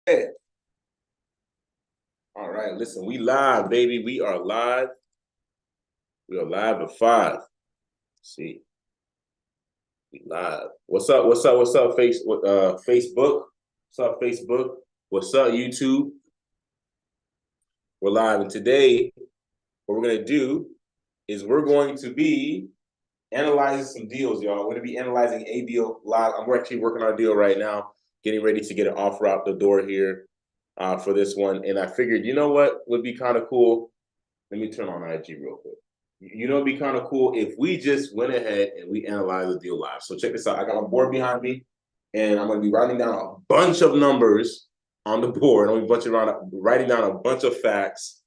All right, listen, we live, baby. We are live. We are live at 5. Let's see, we live. What's up? What's up? What's up, Facebook? What's up, Facebook? What's up, YouTube? We're live, and today, what we're gonna do is we're going to be analyzing some deals, y'all. We're gonna be analyzing a deal live. I'm actually working on a deal right now, getting ready to get an offer out the door here for this one. And I figured, you know what would be kind of cool? Let me turn on IG real quick. You know, it'd be kind of cool if we just went ahead and we analyzed the deal live. So check this out. I got my board behind me, and I'm going to be writing down a bunch of numbers on the board. I'm going to be writing down a bunch of facts,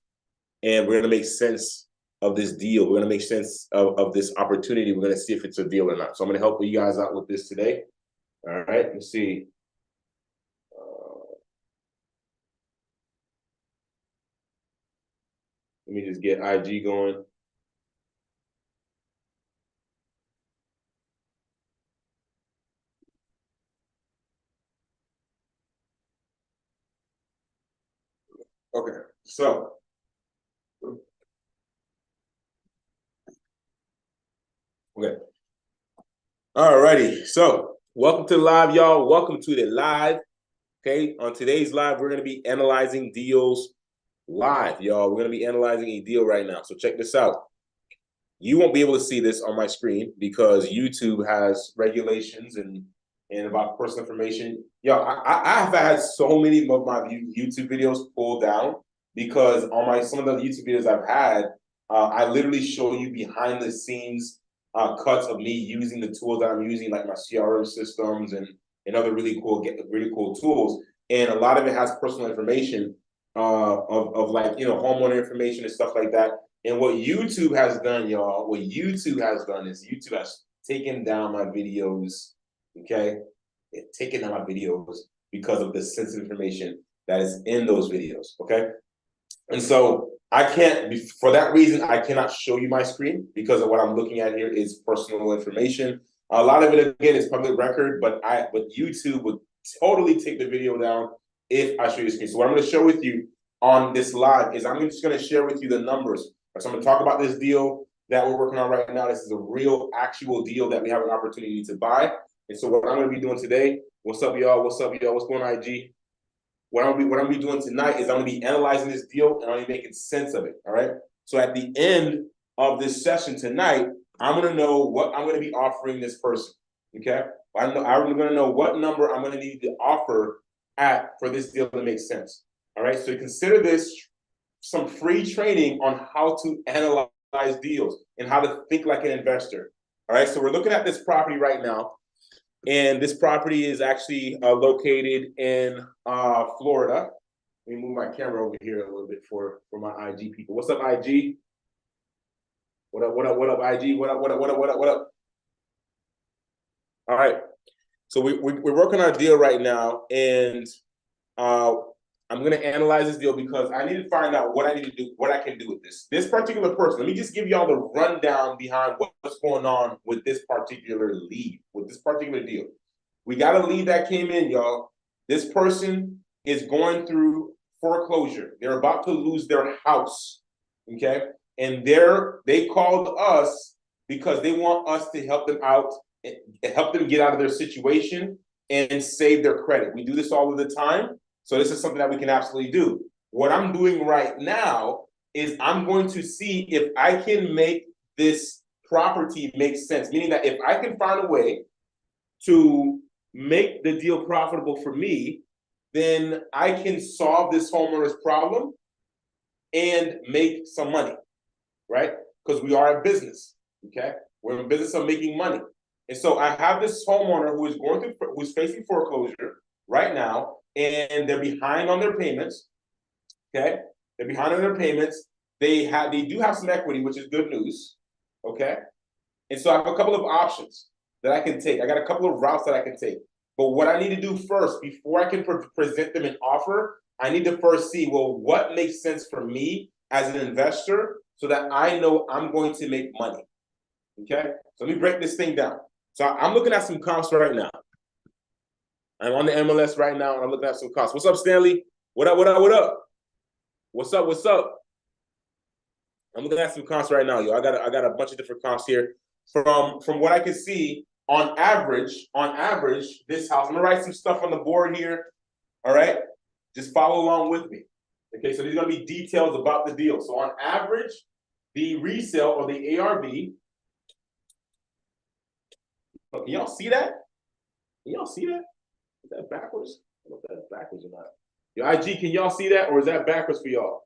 and we're going to make sense of this deal. We're going to make sense of this opportunity. We're going to see if it's a deal or not. So I'm going to help you guys out with this today. All right, let's see. Let me just get IG going. Okay, so okay. All righty. So welcome to the live, y'all. Welcome to the live. Okay. On today's live, we're going to be analyzing deals live, y'all. We're going to be analyzing a deal right now. So check this out. You won't be able to see this on my screen because YouTube has regulations and about personal information. Yo, I have had so many of my YouTube videos pulled down because on some of the YouTube videos I've had, I literally show you behind the scenes cuts of me using the tools that I'm using, like my CRM systems and other really cool tools. And a lot of it has personal information of like, homeowner information and stuff like that. And what YouTube has done, y'all, what YouTube has done is YouTube has taken down my videos, okay? It's taken down my videos because of the sensitive information that is in those videos, okay? And so I can't, for that reason, I cannot show you my screen because of what I'm looking at here is personal information. A lot of it, again, is public record, but YouTube would totally take the video down if I show you the screen. So what I'm going to share with you on this live is I'm just going to share with you the numbers. So I'm going to talk about this deal that we're working on right now. This is a real, actual deal that we have an opportunity to buy. And so what I'm going to be doing today, what's up, y'all? What's up, y'all? What's going on, IG? What I'm gonna be doing tonight is I'm gonna be analyzing this deal and I'm gonna be making sense of it. All right. So at the end of this session tonight, I'm gonna know what I'm gonna be offering this person. Okay. I'm gonna know what number I'm gonna need to offer at for this deal to make sense. All right. So consider this some free training on how to analyze deals and how to think like an investor. All right. So we're looking at this property right now. And this property is actually located in Florida. Let me move my camera over here a little bit for my IG people. What's up, IG? What up, what up, what up, IG? What up, what up, what up, what up, what up? All right. So we're working on a deal right now, and I'm going to analyze this deal because I need to find out what I need to do, what I can do with this. This particular person, let me just give y'all the rundown behind what's going on with this particular lead, with this particular deal. We got a lead that came in, y'all. This person is going through foreclosure. They're about to lose their house, okay? And they called us because they want us to help them out, help them get out of their situation and save their credit. We do this all of the time. So this is something that we can absolutely do. What I'm doing right now is I'm going to see if I can make this property make sense, meaning that if I can find a way to make the deal profitable for me, then I can solve this homeowner's problem and make some money, right? Because we are a business, okay? We're in business of making money. And so I have this homeowner who's facing foreclosure right now, and they're behind on their payments, okay? They're behind on their payments. They do have some equity, which is good news, okay? And so I have a couple of options that I can take. I got a couple of routes that I can take. But what I need to do first, before I can present them an offer, I need to first see, well, what makes sense for me as an investor so that I know I'm going to make money, okay? So let me break this thing down. So I'm looking at some comps right now. I'm on the MLS right now, and I'm looking at some comps. What's up, Stanley? What up, what up, what up? What's up, what's up? I'm looking at some comps right now, yo. I got a bunch of different comps here. From what I can see, on average, this house, I'm gonna write some stuff on the board here. All right, just follow along with me. Okay, so these are gonna be details about the deal. So on average, the resale or the ARV. Oh, can y'all see that? Can y'all see that? Is that backwards? I don't know if that's backwards or not. Your IG, can y'all see that, or is that backwards for y'all?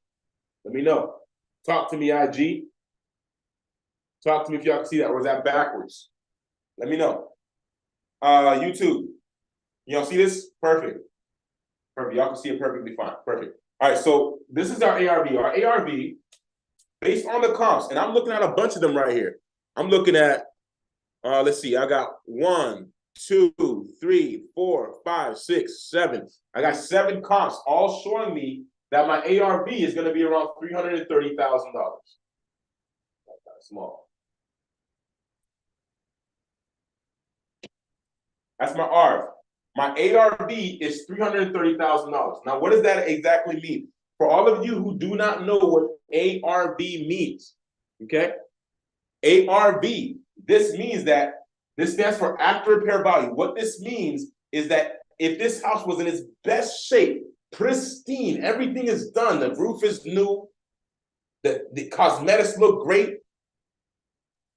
Let me know. Talk to me, IG. Talk to me if y'all can see that, or is that backwards? Let me know. YouTube, y'all see this? Perfect. Perfect. Y'all can see it perfectly fine. Perfect. All right, so this is our ARV. Our ARV, based on the comps, and I'm looking at a bunch of them right here. I'm looking at, let's see, I got 1, 2, 3, 4, 5, 6, 7. I got 7 comps, all showing me that my ARV is going to be around $330,000. That's kind of small. That's my ARV. My ARV is $330,000. Now, what does that exactly mean? For all of you who do not know what ARV means, okay? ARV, this means that this stands for after repair value. What this means is that if this house was in its best shape, pristine, everything is done, the roof is new, the cosmetics look great,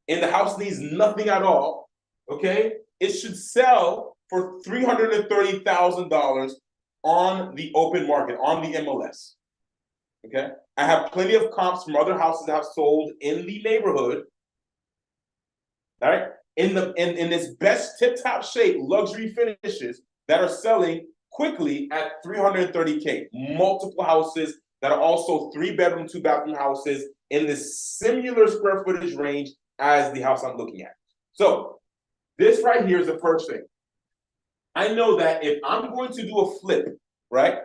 and the house needs nothing at all, okay? It should sell for $330,000 on the open market, on the MLS, okay? I have plenty of comps from other houses that have sold in the neighborhood, all right? In this best tip-top shape, luxury finishes that are selling quickly at $330K. Multiple houses that are also 3-bedroom, 2-bathroom houses in the similar square footage range as the house I'm looking at. So this right here is the first thing. I know that if I'm going to do a flip, right?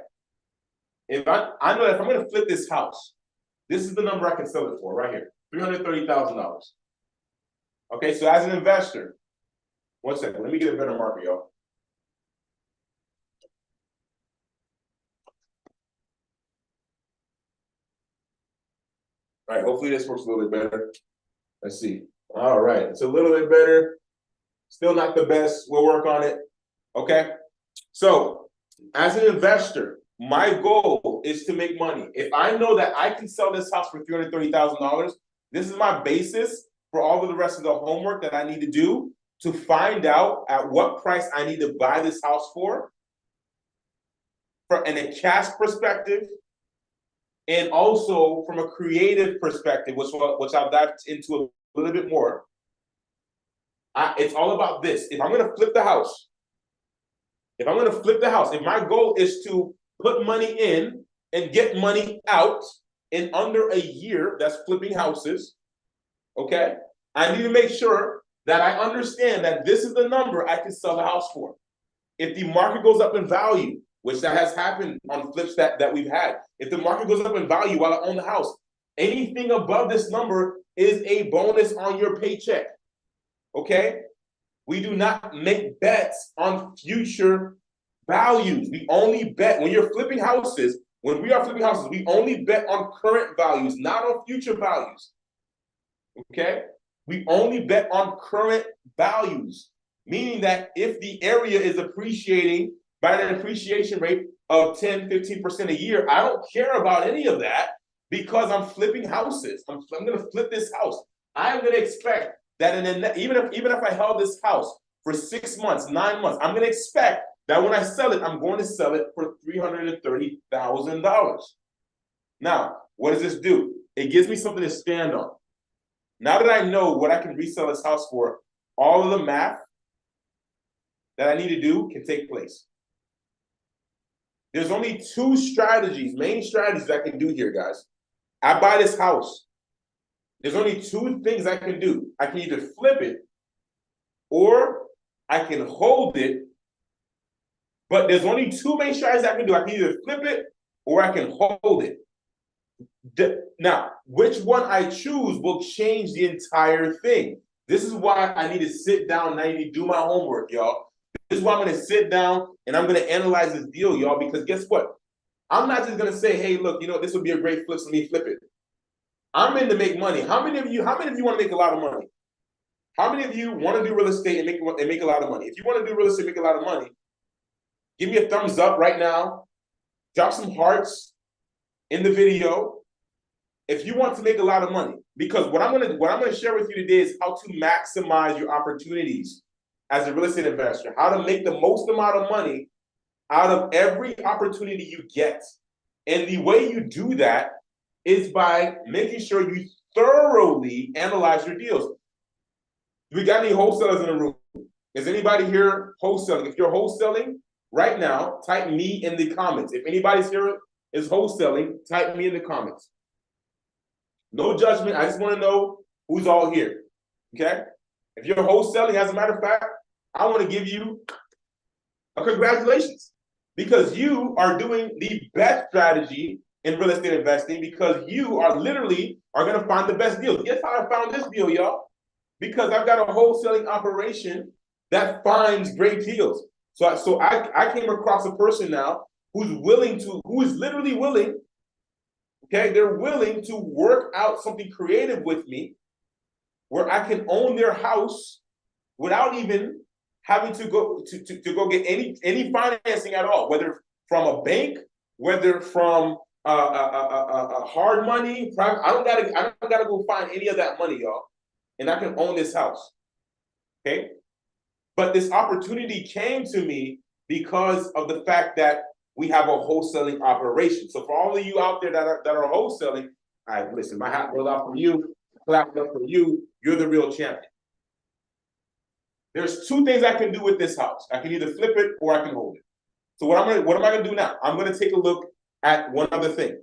I know that if I'm going to flip this house, this is the number I can sell it for right here, $330,000. Okay, so as an investor, one second, let me get a better marker, y'all. All right, hopefully this works a little bit better. Let's see. All right, it's a little bit better. Still not the best. We'll work on it. Okay, so as an investor, my goal is to make money. If I know that I can sell this house for $330,000, this is my basis for all of the rest of the homework that I need to do to find out at what price I need to buy this house for in a cash perspective, and also from a creative perspective, which I'll dive into a little bit more. It's all about this. If I'm going to flip the house, if my goal is to put money in and get money out in under a year, that's flipping houses, okay? I need to make sure that I understand that this is the number I can sell the house for. If the market goes up in value, which that has happened on flips that we've had, if the market goes up in value while I own the house, anything above this number is a bonus on your paycheck, okay? We do not make bets on future values. We only bet when you're flipping houses. When we are flipping houses, we only bet on current values, not on future values. Okay? We only bet on current values, meaning that if the area is appreciating by an appreciation rate of 10, 15% a year, I don't care about any of that because I'm flipping houses. I'm going to flip this house. I'm going to expect that even if I held this house for 6 months, 9 months, I'm going to expect that when I sell it, I'm going to sell it for $330,000. Now, what does this do? It gives me something to stand on. Now that I know what I can resell this house for, all of the math that I need to do can take place. There's only 2 strategies, main strategies I can do here, guys. I buy this house. There's only 2 things I can do. I can either flip it or I can hold it. But there's only 2 main strategies I can do. I can either flip it or I can hold it. Now, which one I choose will change the entire thing. This is why I need to sit down and I need to do my homework, y'all. This is why I'm going to sit down and I'm going to analyze this deal, y'all, because guess what? I'm not just going to say, hey, look, this would be a great flip, so let me flip it. I'm in to make money. How many of you want to make a lot of money? How many of you want to do real estate and make a lot of money? If you want to do real estate and make a lot of money, give me a thumbs up right now. Drop some hearts in the video if you want to make a lot of money. Because what I'm gonna share with you today is how to maximize your opportunities as a real estate investor, how to make the most amount of money out of every opportunity you get. And the way you do that is by making sure you thoroughly analyze your deals. We got any wholesalers in the room? Is anybody here wholesaling? If you're wholesaling right now, type me in the comments. If anybody's here is wholesaling, type me in the comments. No judgment. I just want to know who's all here. Okay? If you're wholesaling, as a matter of fact, I want to give you a congratulations, because you are doing the best strategy in real estate investing, because you are literally going to find the best deal. Guess how I found this deal, y'all? Because I've got a wholesaling operation that finds great deals. So I came across a person now who is literally willing, okay, they're willing to work out something creative with me where I can own their house without even having to go get any financing at all, whether from a bank, whether from hard money, private. I don't gotta go find any of that money, y'all, and I can own this house. Okay, but this opportunity came to me because of the fact that we have a wholesaling operation. So for all of you out there that are wholesaling, all right, listen, my hat goes off for you, clap it up for you. You're the real champion. There's two things I can do with this house. I can either flip it or I can hold it. So what am I gonna do now? I'm gonna take a look at one other thing.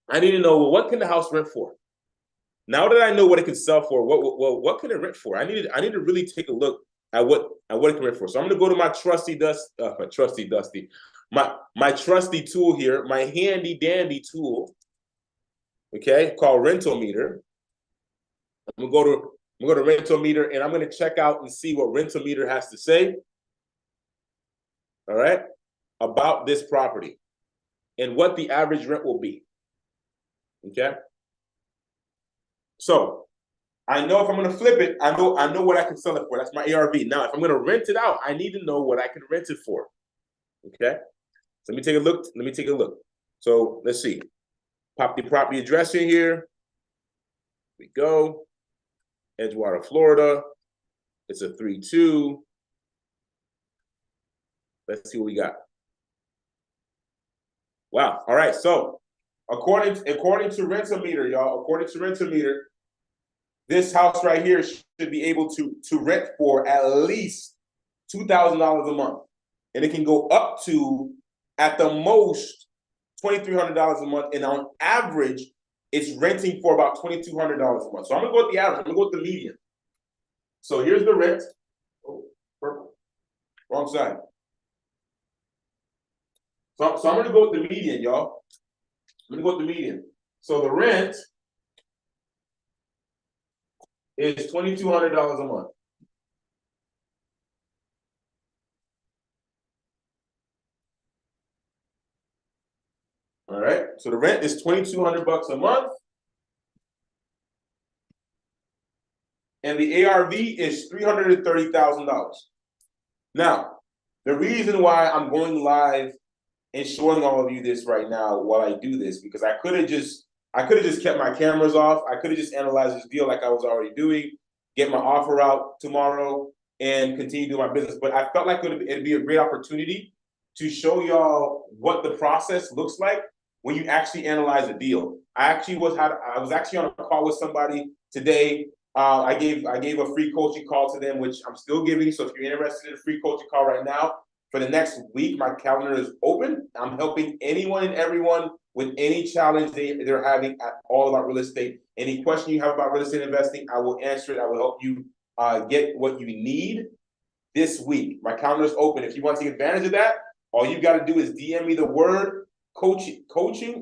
I need to know, well, what can the house rent for? Now that I know what it can sell for, what can it rent for? I need to really take a look at what it can rent for. So I'm gonna go to my trusty tool here, my handy dandy tool, okay, called Rental Meter. I'm gonna go to Rental Meter, and I'm gonna check out and see what Rental Meter has to say, all right, about this property and what the average rent will be. Okay. So I know if I'm gonna flip it, I know what I can sell it for. That's my ARV. Now, if I'm gonna rent it out, I need to know what I can rent it for. Okay. So let me take a look. So let's see. Pop the property address in here. Here we go. Edgewater, Florida. It's a 3-2. Let's see what we got. Wow. All right. So according to Rental Meter, y'all, according to Rental Meter, this house right here should be able to rent for at least $2,000 a month. And it can go up to, at the most, $2,300 a month. And on average, it's renting for about $2,200 a month. So I'm going to go with the average. I'm going to go with the median. So here's the rent. Oh, purple. Wrong side. So I'm going to go with the median, y'all. I'm going to go with the median. So the rent is $2,200 a month. All right. So the rent is $2,200 a month. And the ARV is $330,000. Now, the reason why I'm going live and showing all of you this right now while I do this, because I could have just kept my cameras off. I could have just analyzed this deal like I was already doing, get my offer out tomorrow, and continue to do my business. But I felt like it'd be a great opportunity to show y'all what the process looks like when you actually analyze a deal. I was actually on a call with somebody today. I gave a free coaching call to them, which I'm still giving. So if you're interested in a free coaching call right now, for the next week, my calendar is open. I'm helping anyone and everyone with any challenge they're having at all about real estate. Any question you have about real estate investing, I will answer it. I will help you get what you need this week. My calendar is open. If you want to take advantage of that, all you got to do is DM me the word coaching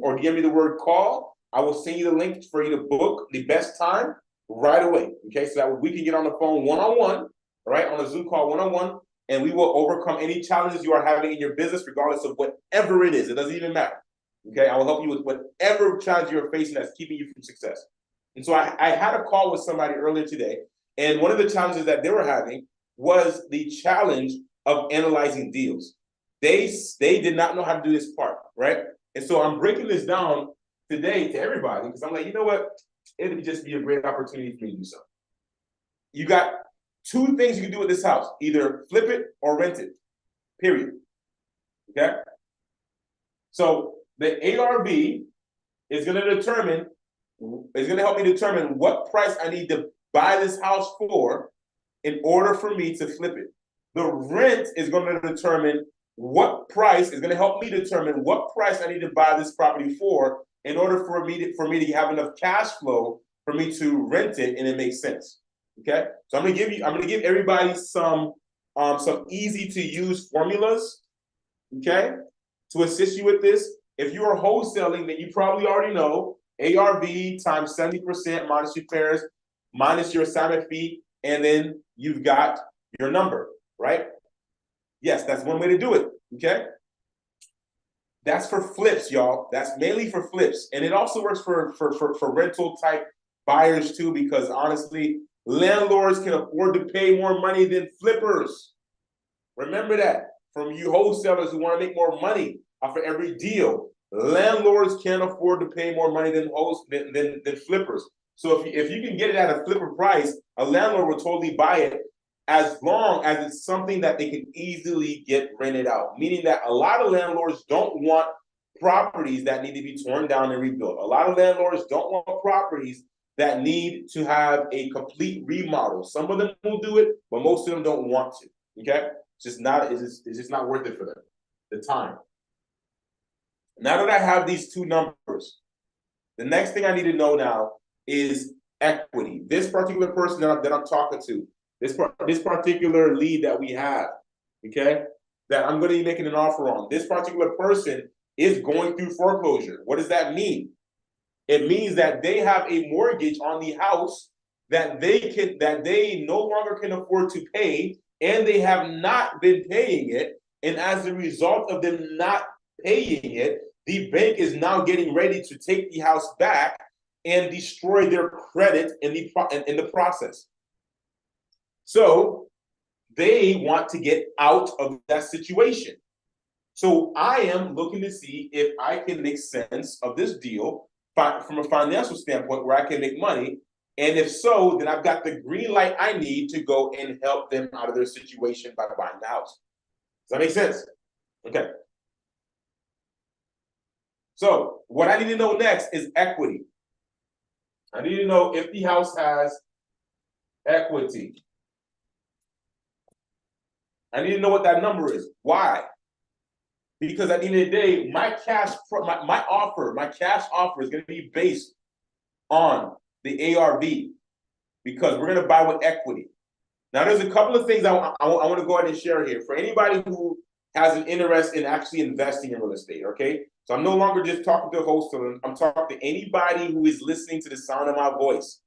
or DM me the word call. I will send you the link for you to book the best time right away. Okay, so that we can get on the phone one-on-one, all right, on a Zoom call one-on-one, and we will overcome any challenges you are having in your business, regardless of whatever it is. It doesn't even matter. Okay, I will help you with whatever challenge you're facing that's keeping you from success. And so I had a call with somebody earlier today, and one of the challenges that they were having was the challenge of analyzing deals. They did not know how to do this part, right? And so I'm breaking this down today to everybody because I'm like, you know what? It would just be a great opportunity for me to do so. You got two things you can do with this house: either flip it or rent it. Period. Okay. So the ARV is going to help me determine what price I need to buy this house for in order for me to flip it. The rent is going to determine what price is going to help me determine what price I need to buy this property for in order for me to have enough cash flow for me to rent it and it makes sense. Okay, so I'm going to give everybody some easy to use formulas, okay, to assist you with this. If you are wholesaling, then you probably already know ARV times 70% minus repairs, minus your assignment fee, and then you've got your number, right? Yes, that's one way to do it, okay? That's for flips, y'all. That's mainly for flips. And it also works for rental type buyers too, because honestly, landlords can afford to pay more money than flippers. Remember that. From you wholesalers who want to make more money off of every deal, landlords can't afford to pay more money than flippers. So if you can get it at a flipper price, a landlord will totally buy it as long as it's something that they can easily get rented out. Meaning that a lot of landlords don't want properties that need to be torn down and rebuilt. A lot of landlords don't want properties that need to have a complete remodel. Some of them will do it, but most of them don't want to. Okay, it's just not worth it for them. The time. Now that I have these two numbers, the next thing I need to know now is equity. This particular person that I'm talking to, this particular lead that we have, okay, that I'm going to be making an offer on. This particular person is going through foreclosure. What does that mean? It means that they have a mortgage on the house that they no longer can afford to pay, and they have not been paying it. And as a result of them not paying it, the bank is now getting ready to take the house back and destroy their credit in the process. So they want to get out of that situation. So I am looking to see if I can make sense of this deal from a financial standpoint where I can make money. And if so, then I've got the green light I need to go and help them out of their situation by buying the house. Does that make sense? Okay. So what I need to know next is equity. I need to know if the house has equity. I need to know what that number is. Why? Because at the end of the day, my cash offer is going to be based on the ARV, because we're going to buy with equity. Now, there's a couple of things I want to go ahead and share here for anybody who has an interest in actually investing in real estate, okay? So I'm no longer just talking to a wholesaler. I'm talking to anybody who is listening to the sound of my voice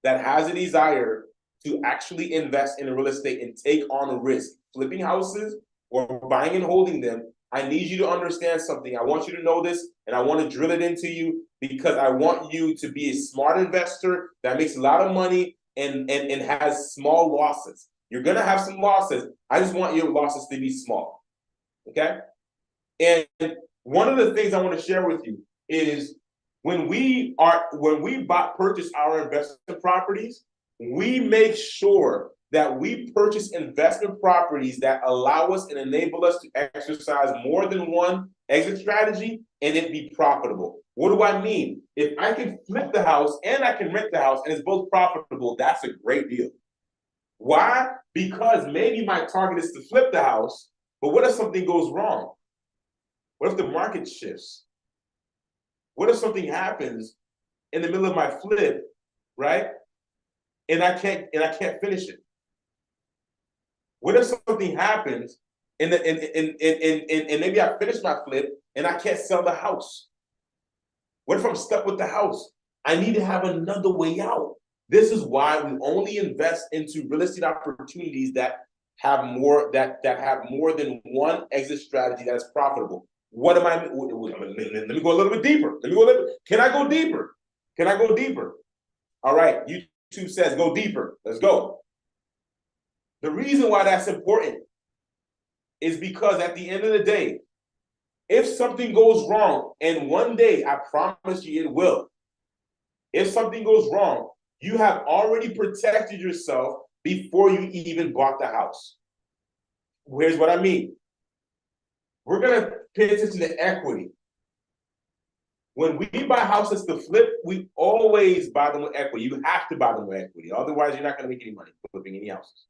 that has a desire to actually invest in real estate and take on a risk, flipping houses or buying and holding them. I need you to understand something. I want you to know this, and I want to drill it into you because I want you to be a smart investor that makes a lot of money and has small losses. You're going to have some losses. I just want your losses to be small, okay? And one of the things I want to share with you is when we purchase our investment properties, we make sure that we purchase investment properties that allow us and enable us to exercise more than one exit strategy and it be profitable. What do I mean? If I can flip the house and I can rent the house and it's both profitable, that's a great deal. Why? Because maybe my target is to flip the house, but what if something goes wrong? What if the market shifts? What if something happens in the middle of my flip, right? And I can't finish it. What if something happens and maybe I finish my flip and I can't sell the house? What if I'm stuck with the house? I need to have another way out. This is why we only invest into real estate opportunities that have more that have more than one exit strategy that is profitable. What am I? Let me go a little bit deeper. Can I go deeper? Can I go deeper? All right. YouTube says go deeper. Let's go. The reason why that's important is because at the end of the day, if something goes wrong, and one day I promise you it will, if something goes wrong, you have already protected yourself before you even bought the house. Here's what I mean. We're going to pay attention to equity. When we buy houses to flip, we always buy them with equity. You have to buy them with equity. Otherwise, you're not going to make any money flipping any houses.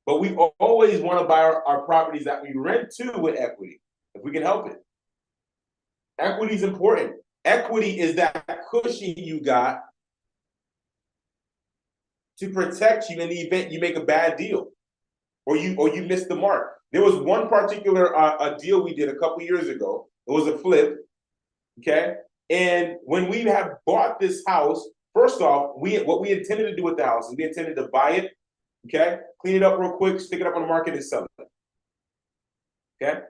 But we always want to buy our properties that we rent to with equity, if we can help it. Equity is important. Equity is that cushion you got to protect you in the event you make a bad deal or you miss the mark. There was one particular a deal we did a couple years ago. It was a flip, okay? And when we have bought this house, first off, what we intended to do with the house is we intended to buy it, okay? Clean it up real quick, stick it up on the market and sell it, okay?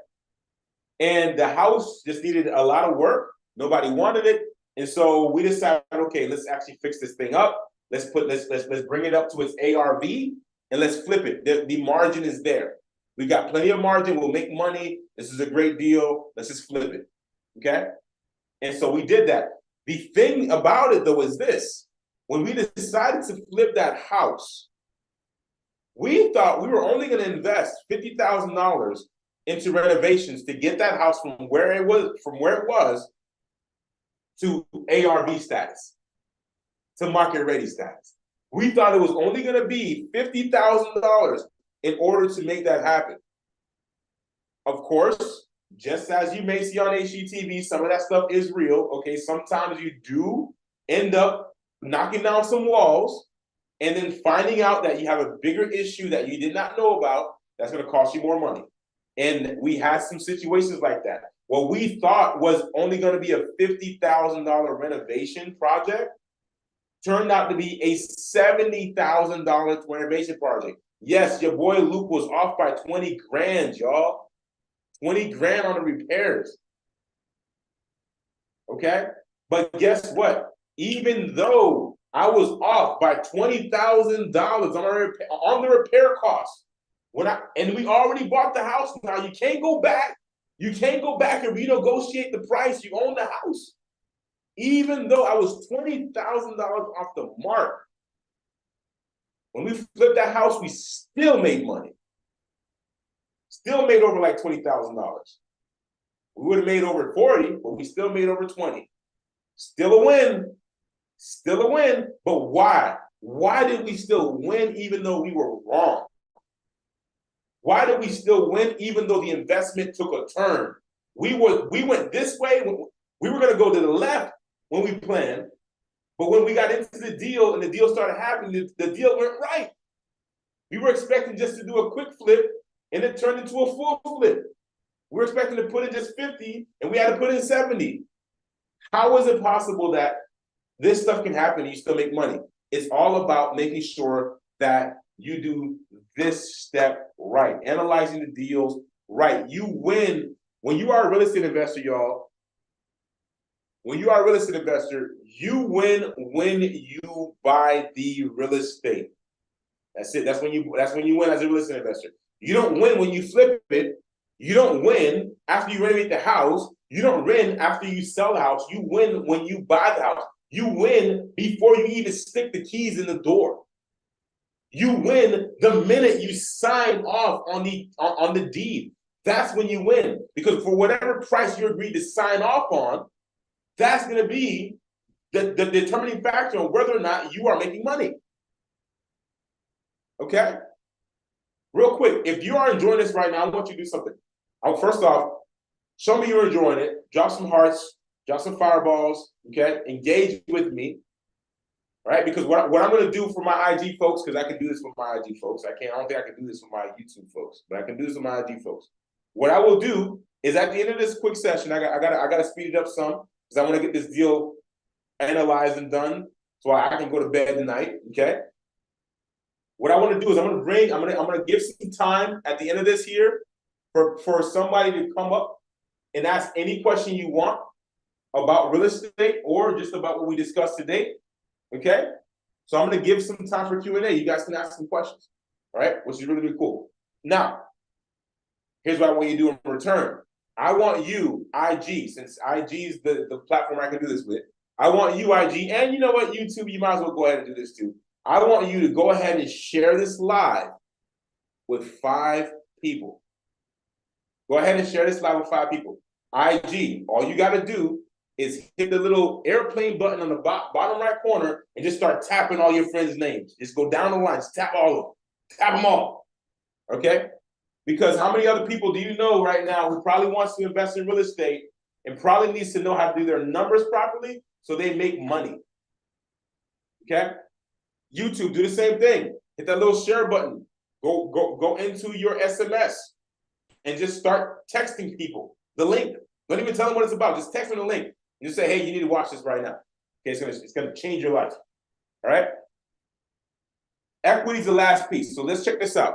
And the house just needed a lot of work. Nobody wanted it. And so we decided, okay, let's actually fix this thing up. Let's bring it up to its ARV and let's flip it. The margin is there. We got plenty of margin. We'll make money. This is a great deal. Let's just flip it. Okay? And so we did that. The thing about it, though, is this. When we decided to flip that house, we thought we were only going to invest $50,000 into renovations to get that house from where it was to ARV status, to market ready status. We thought it was only going to be $50,000 in order to make that happen. Of course, just as you may see on HGTV, some of that stuff is real. Okay, sometimes you do end up knocking down some walls and then finding out that you have a bigger issue that you did not know about that's going to cost you more money. And we had some situations like that. What we thought was only going to be a $50,000 renovation project turned out to be a $70,000 renovation project. Yes, your boy Luke was off by 20 grand, y'all. 20 grand on the repairs. Okay? But guess what? Even though I was off by $20,000 on the repair costs, and we already bought the house now, you can't go back. You can't go back and renegotiate the price. You own the house. Even though I was $20,000 off the mark, when we flipped that house, we still made money. Still made over like $20,000. We would have made over 40, but we still made over 20. Still a win. Still a win. But why? Why did we still win even though we were wrong? Why did we still win even though the investment took a turn? We went this way. We were going to go to the left when we planned. But when we got into the deal and the deal started happening, the deal went right. We were expecting just to do a quick flip, and it turned into a full flip. We were expecting to put in just 50, and we had to put in 70. How is it possible that this stuff can happen and you still make money? It's all about making sure that you do this step right, analyzing the deals right. You win. When you are a real estate investor, y'all, when you are a real estate investor, you win when you buy the real estate. That's it. That's when you win as a real estate investor. You don't win when you flip it. You don't win after you renovate the house. You don't win after you sell the house. You win when you buy the house. You win before you even stick the keys in the door. You win the minute you sign off on the deed. That's when you win. Because for whatever price you agreed to sign off on, that's going to be the determining factor on whether or not you are making money. Okay? Real quick, if you are enjoying this right now, I want you to do something. First off, show me you're enjoying it. Drop some hearts, drop some fireballs, okay? Engage with me, right? Because what I'm going to do for my IG folks, because I can do this for my IG folks. I don't think I can do this for my YouTube folks, but I can do this for my IG folks. What I will do is at the end of this quick session, I got to speed it up some because I want to get this deal analyzed and done so I can go to bed tonight, okay? what I want to do is I'm gonna give some time at the end of this here for somebody to come up and ask any question you want about real estate or just about what we discussed today. Okay, so I'm gonna give some time for Q&A. You guys can ask some questions, all right? Which is really, really cool. Now, here's what I want you to do in return. I want you, IG, since IG is the platform I can do this with. I want you, IG, and you know what, YouTube, you might as well go ahead and do this too. I want you to go ahead and share this live with 5 people. Go ahead and share this live with 5 people. IG, all you got to do is hit the little airplane button on the bottom right corner and just start tapping all your friends' names. Just go down the line, just tap all of them. Tap them all, okay? Because how many other people do you know right now who probably wants to invest in real estate and probably needs to know how to do their numbers properly so they make money, okay? YouTube, do the same thing. Hit that little share button. Go into your SMS and just start texting people the link. Don't even tell them what it's about. Just text them the link. And just say, hey, you need to watch this right now. Okay, it's gonna change your life. All right? Equity is the last piece. So let's check this out.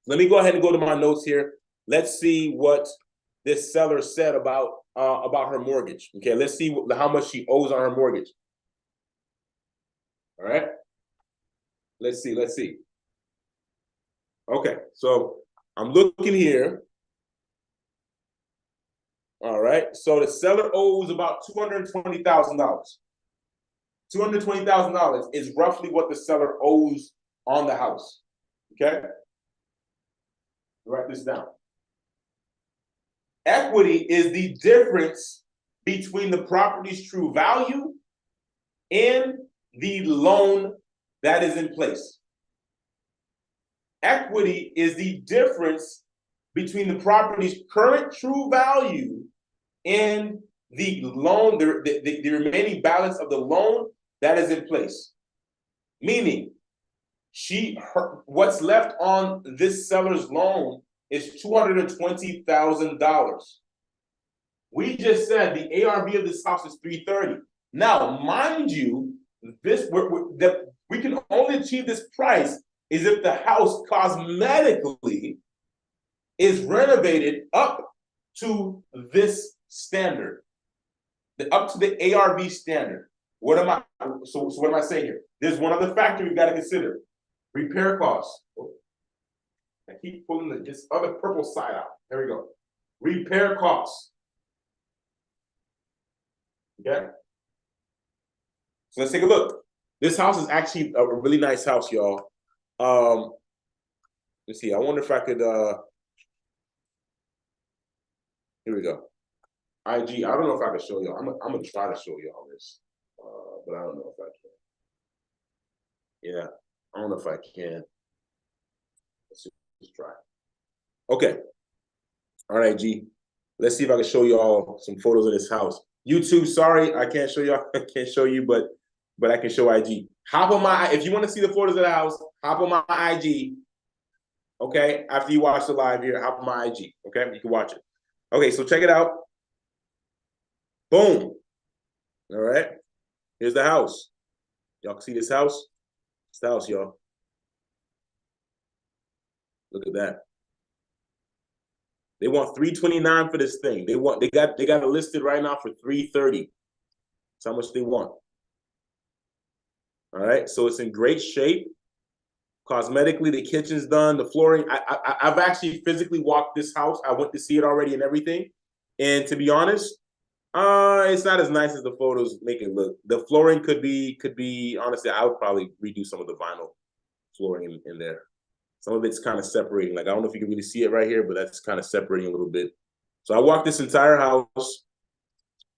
Let me go ahead and go to my notes here. Let's see what this seller said about her mortgage. Okay, let's see how much she owes on her mortgage. All right? Let's see. Okay, so I'm looking here. All right, so the seller owes about $220,000. $220,000 is roughly what the seller owes on the house. Okay, write this down. Equity is the difference between the property's true value and the loan that is in place. Equity is the difference between the property's current true value and the loan, the remaining balance of the loan that is in place. Meaning, what's left on this seller's loan is $220,000. We just said the ARV of this house is $330,000. Now, mind you, we can only achieve this price is if the house cosmetically is renovated up to this standard, up to the ARV standard. What am I saying here? There's one other factor we've got to consider: repair costs. I keep pulling this other purple side out. There we go. Repair costs. Okay. So let's take a look. This house is actually a really nice house, y'all. Let's see. I wonder if I could. Here we go. IG. I don't know if I can show y'all. I'm gonna try to show y'all this, but I don't know if I can. Yeah, I don't know if I can. Let's try. Okay. All right, G. Let's see if I can show y'all some photos of this house. YouTube, sorry, I can't show y'all. I can't show you, but I can show IG. Hop on my. If you want to see the photos of the house, hop on my IG. Okay. After you watch the live here, hop on my IG. Okay, you can watch it. Okay, so check it out. Boom. All right. Here's the house. Y'all can see this house? It's the house, y'all. Look at that. They want $329 for this thing. They got it listed right now for $330. That's how much they want. All right, so it's in great shape. Cosmetically, the kitchen's done, the flooring. I've actually physically walked this house. I went to see it already and everything. And to be honest, it's not as nice as the photos make it look. The flooring could be honestly, I would probably redo some of the vinyl flooring in there. Some of it's kind of separating. Like, I don't know if you can really see it right here, but that's kind of separating a little bit. So I walked this entire house.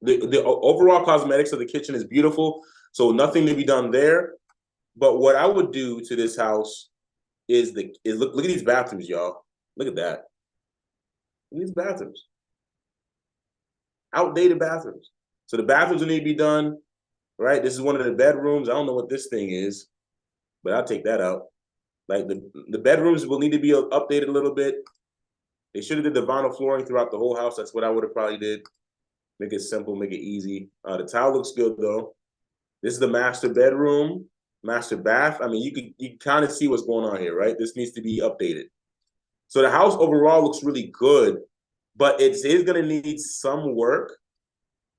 The overall cosmetics of the kitchen is beautiful. So nothing to be done there. But what I would do to this house is look at these bathrooms, y'all. Look at that. Look at these bathrooms. Outdated bathrooms. So the bathrooms will need to be done, right? This is one of the bedrooms. I don't know what this thing is, but I'll take that out. Like the bedrooms will need to be updated a little bit. They should have did the vinyl flooring throughout the whole house. That's what I would have probably did. Make it simple, make it easy. The tile looks good though. This is the master bedroom. master bath. I mean, you can kind of see what's going on here, right? This needs to be updated. So the house overall looks really good, but it is going to need some work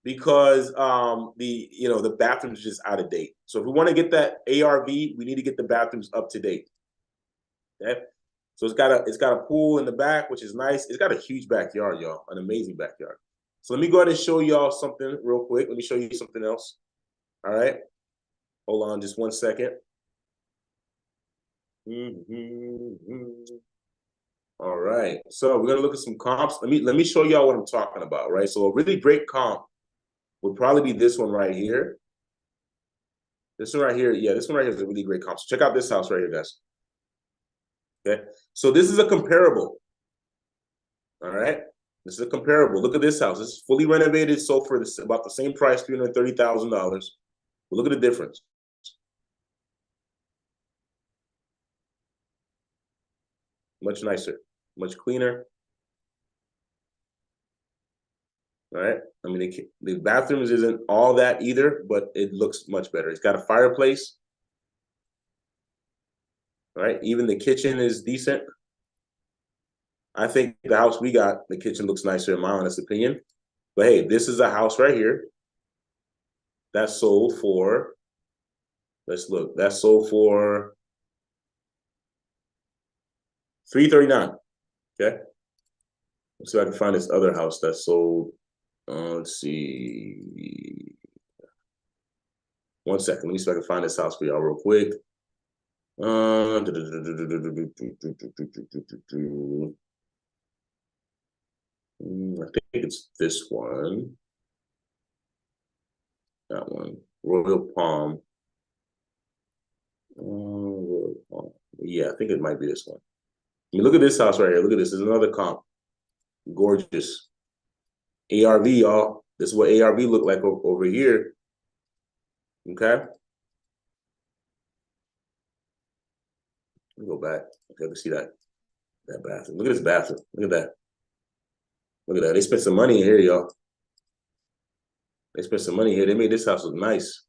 because the bathrooms are just out of date. So if we want to get that ARV, we need to get the bathrooms up to date. Okay. So it's got a pool in the back, which is nice. It's got a huge backyard, y'all, an amazing backyard. So let me go ahead and show y'all something real quick. Let me show you something else. All right. Hold on just 1 second. All right. So we're gonna look at some comps. Let me show y'all what I'm talking about, right? So a really great comp would probably be this one right here. This one right here, yeah, this one right here is a really great comp. So check out this house right here, guys. Okay, so this is a comparable. All right, this is a comparable. Look at this house. This is fully renovated, sold for about the same price, $330,000. But look at the difference. Much nicer, much cleaner. All right. I mean, the bathrooms isn't all that either, but it looks much better. It's got a fireplace. All right. Even the kitchen is decent. I think the house we got, the kitchen looks nicer in my honest opinion. But hey, this is a house right here that sold for, let's look, that sold for $339. Okay. Let's see if I can find this other house that sold. Let's see. 1 second. Let me see if I can find this house for y'all real quick. I think it's this one. That one. Royal Palm. Royal Palm. Yeah, I think it might be this one. I mean, look at this house right here. Look at this. There's another comp. Gorgeous. ARV, y'all. This is what ARV look like over here. Okay. Let me go back. Okay, let's see that bathroom. Look at this bathroom. Look at that. Look at that. They spent some money in here, y'all. They spent some money here. They made this house look nice.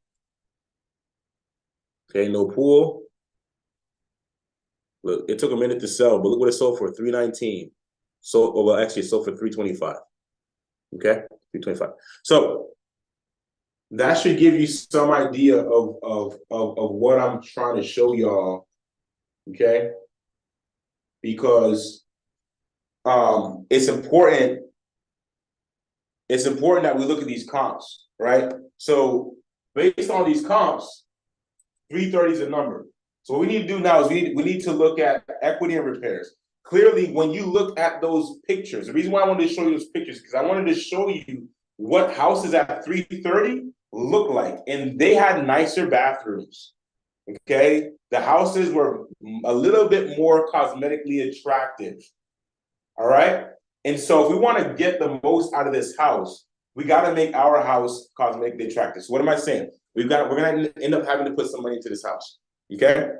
Okay, no pool. Look, it took a minute to sell, but look what it sold for, $319. So, well, actually, it sold for $325. Okay, $325. So that should give you some idea of what I'm trying to show y'all. Okay, because it's important. It's important that we look at these comps, right? So based on these comps, 330 is a number. So what we need to do now is we need to look at equity and repairs. Clearly, when you look at those pictures, the reason why I wanted to show you those pictures is because I wanted to show you what houses at 330 look like. And they had nicer bathrooms. Okay. The houses were a little bit more cosmetically attractive. All right. And so if we want to get the most out of this house, we got to make our house cosmetically attractive. So what am I saying? We're going to end up having to put some money into this house. Okay.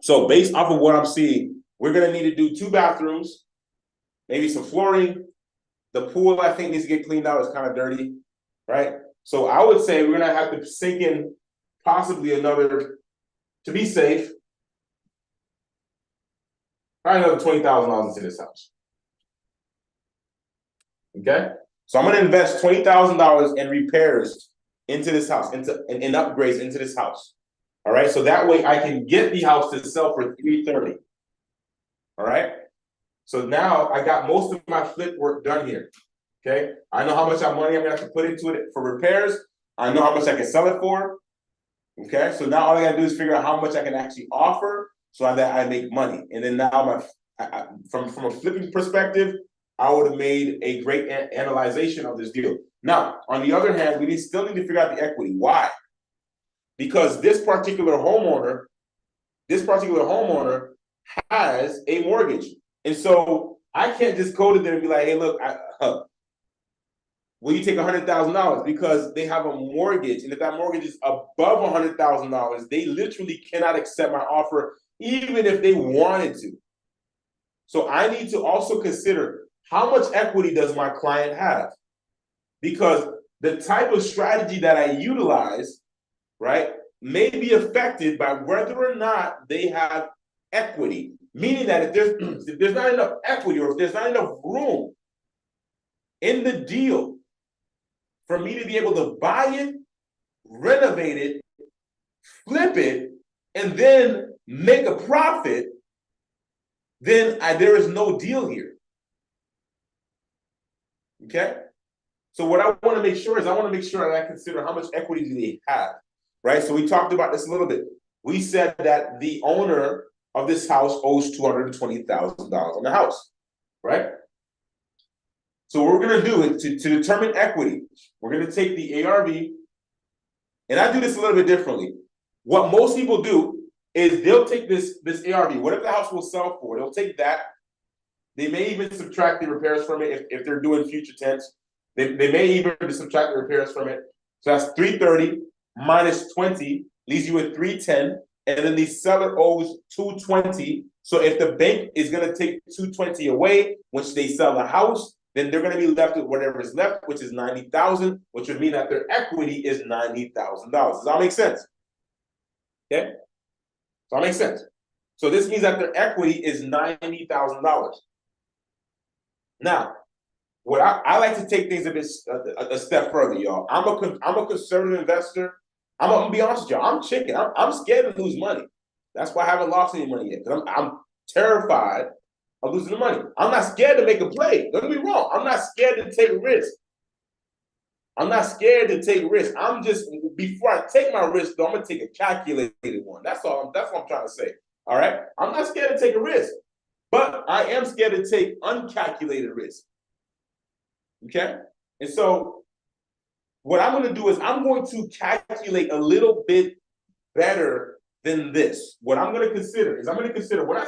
So based off of what I'm seeing, we're going to need to do 2 bathrooms, maybe some flooring. The pool, I think, needs to get cleaned out. It's kind of dirty, right? So I would say we're going to have to sink in possibly another, to be safe, probably another $20,000 into this house. Okay? So I'm going to invest $20,000 in repairs into this house, in upgrades into this house. All right? So that way I can get the house to sell for $330. All right? So now I got most of my flip work done here. Okay? I know how much money I'm going to have to put into it for repairs. I know how much I can sell it for. Okay? So now all I got to do is figure out how much I can actually offer so that I make money. And then now from a flipping perspective, I would have made a great analyzation of this deal. Now, on the other hand, we still need to figure out the equity. Why? Because this particular homeowner has a mortgage. And so I can't just go to them and be like, hey, look, will you take $100,000? Because they have a mortgage. And if that mortgage is above $100,000, they literally cannot accept my offer, even if they wanted to. So I need to also consider, how much equity does my client have? Because the type of strategy that I utilize, right, may be affected by whether or not they have equity. Meaning that if there's not enough equity, or if there's not enough room in the deal for me to be able to buy it, renovate it, flip it, and then make a profit, then there is no deal here. Okay? So what I want to make sure is I want to make sure that I consider how much equity do they have, right? So we talked about this a little bit. We said that the owner of this house owes $220,000 on the house, right? So what we're going to do is to determine equity, we're going to take the ARV, and I do this a little bit differently. What most people do is they'll take this ARV, whatever the house will sell for, they'll take that. They may even subtract the repairs from it if they're doing future tense. They may even subtract the repairs from it. So that's 330 minus 20 leaves you with 310, and then the seller owes 220. So if the bank is going to take 220 away once they sell the house, then they're going to be left with whatever is left, which is $90,000, which would mean that their equity is $90,000. Does that make sense? Okay, does that make sense? So this means that their equity is $90,000. Now, what I like to take things a step further, y'all. I'm a conservative investor. I'm gonna be honest with y'all. I'm chicken. I'm scared to lose money. That's why I haven't lost any money yet. Because I'm terrified of losing the money. I'm not scared to make a play. Don't get me wrong. I'm not scared to take risk. I'm not scared to take risk. I'm just, before I take my risk, though, I'm gonna take a calculated one. That's all. That's what I'm trying to say. All right. I'm not scared to take a risk, but I am scared to take uncalculated risk. Okay. And so what I'm going to do is I'm going to calculate a little bit better than this. What I'm going to consider is when I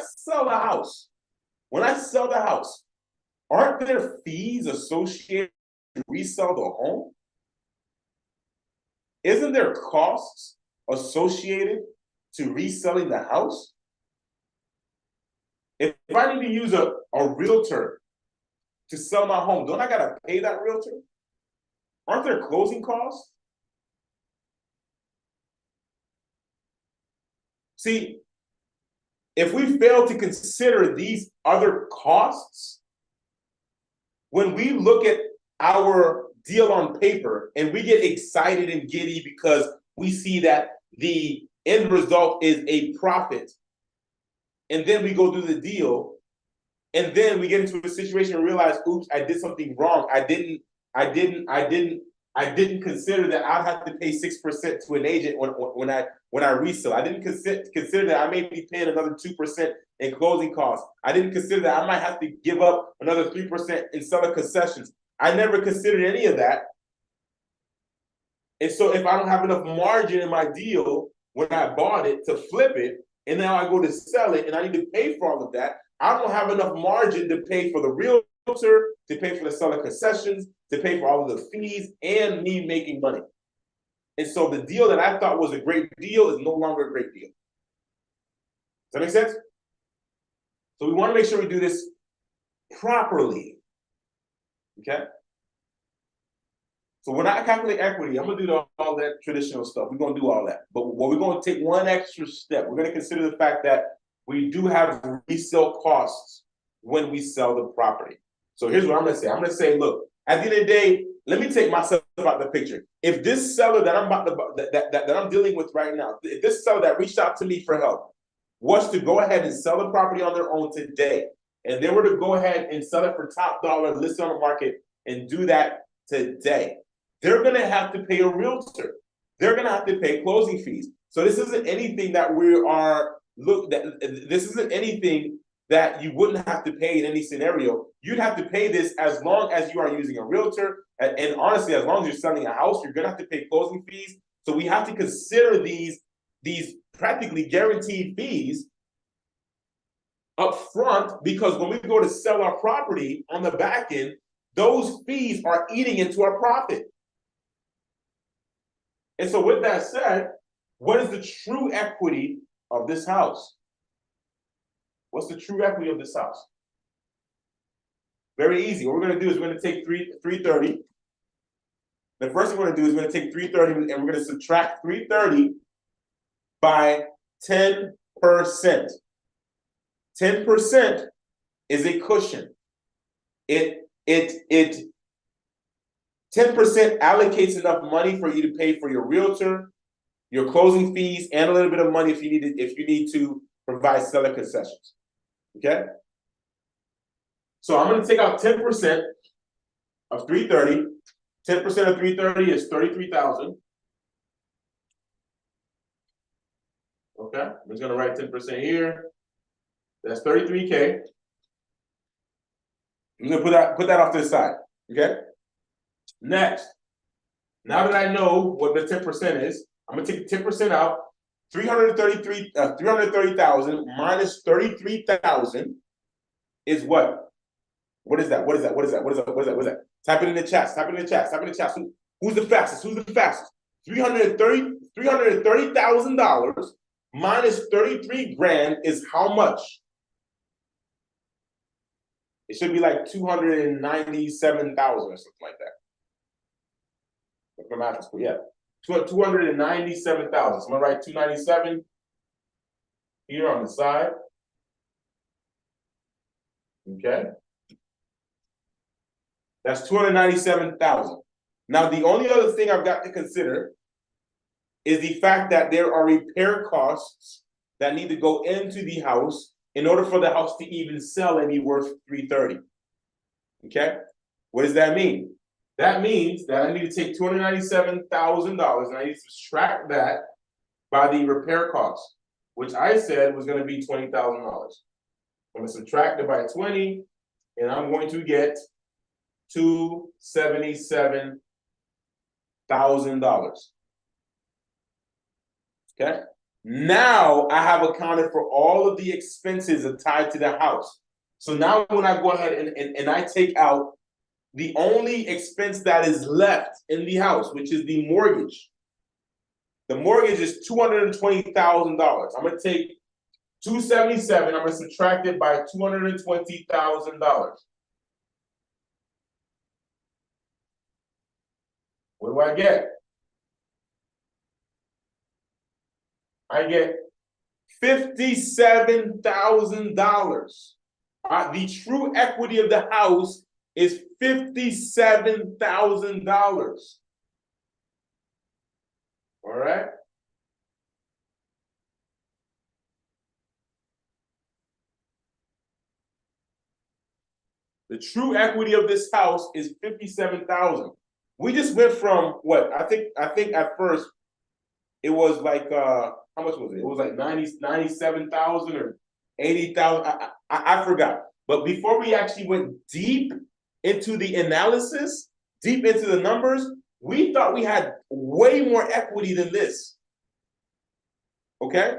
sell the house, aren't there fees associated to resell the home? Isn't there costs associated to reselling the house? If I need to use a realtor to sell my home, don't I got to pay that realtor? Aren't there closing costs? See, if we fail to consider these other costs, when we look at our deal on paper and we get excited and giddy because we see that the end result is a profit, and then we go through the deal, and then we get into a situation and realize, oops, I did something wrong. I didn't consider that I'd have to pay 6% to an agent when I resell. I didn't consider that I may be paying another 2% in closing costs. I didn't consider that I might have to give up another 3% in seller concessions. I never considered any of that. And so if I don't have enough margin in my deal when I bought it to flip it, and now I go to sell it and I need to pay for all of that, I don't have enough margin to pay for the realtor, to pay for the seller concessions, to pay for all of the fees, and me making money. And so the deal that I thought was a great deal is no longer a great deal. Does that make sense? So we want to make sure we do this properly. Okay? So when I calculate equity, I'm going to do all that traditional stuff. We're going to do all that. But we're going to take one extra step. We're going to consider the fact that we do have resale costs when we sell the property. So here's what I'm going to say. I'm going to say, look, at the end of the day, let me take myself out of the picture. If this seller that I'm dealing with right now, if this seller that reached out to me for help was to go ahead and sell the property on their own today, and they were to go ahead and sell it for top dollar, list it on the market, and do that today, they're going to have to pay a realtor. They're going to have to pay closing fees. So this isn't anything that this isn't anything that you wouldn't have to pay in any scenario. You'd have to pay this as long as you are using a realtor. And honestly, as long as you're selling a house, you're going to have to pay closing fees. So we have to consider these practically guaranteed fees up front, because when we go to sell our property on the back end, those fees are eating into our profit. And so with that said, what is the true equity of this house? What's the true equity of this house? Very easy. What we're going to do is we're going to take 330. The first thing we're going to do is we're going to take 330 and we're going to subtract 330 by 10%. 10% is a cushion. 10% allocates enough money for you to pay for your realtor, your closing fees, and a little bit of money if you need to provide seller concessions. Okay? So I'm going to take out 10% of 330. 10% of 330 is 33,000. Okay, I'm just going to write 10% here. That's 33K. I'm going to put that off to the side. Okay? Next, now that I know what the 10% is, I'm going to take 10% out. 330,000 minus 33,000 is what? What is that? What is that? What is that? What is that? What is that? What is that? Type it in the chat. Type it in the chat. Type it in the chat. Who's the fastest? Who's the fastest? $330,000 minus 33 grand is how much? It should be like 297,000 or something like that. My math is cool. Yeah, 297,000. So I'm gonna write 297 here on the side. Okay. That's 297,000. Now, the only other thing I've got to consider is the fact that there are repair costs that need to go into the house in order for the house to even sell and be worth 330. Okay? What does that mean? That means that I need to take $297,000 and I need to subtract that by the repair cost, which I said was going to be $20,000. I'm going to subtract it by 20, and I'm going to get $277,000. Okay. Now I have accounted for all of the expenses tied to the house. So now when I go ahead and I take out the only expense that is left in the house, which is the mortgage. The mortgage is $220,000. I'm going to take 277. I'm going to subtract it by $220,000. What do I get? I get $57,000. The true equity of the house is $57,000. All right. The true equity of this house is $57,000. We just went from what? I think at first it was like how much was it? It was like 97,000 or 80,000. I forgot. But before we actually went deep into the analysis, deep into the numbers, we thought we had way more equity than this. Okay?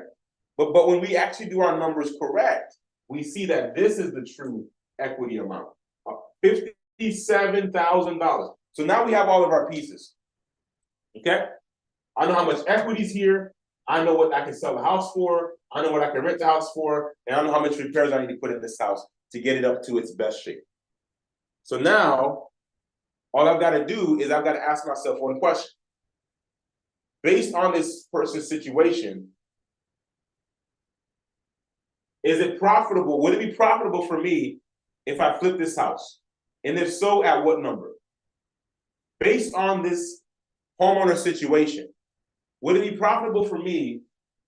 But when we actually do our numbers correct, we see that this is the true equity amount of $57,000. So now we have all of our pieces. Okay? I know how much equity is here. I know what I can sell the house for. I know what I can rent the house for. And I know how much repairs I need to put in this house to get it up to its best shape. So now, all I've got to do is I've got to ask myself one question. Based on this person's situation, is it profitable? Would it be profitable for me if I flip this house? And if so, at what number? Based on this homeowner situation, would it be profitable for me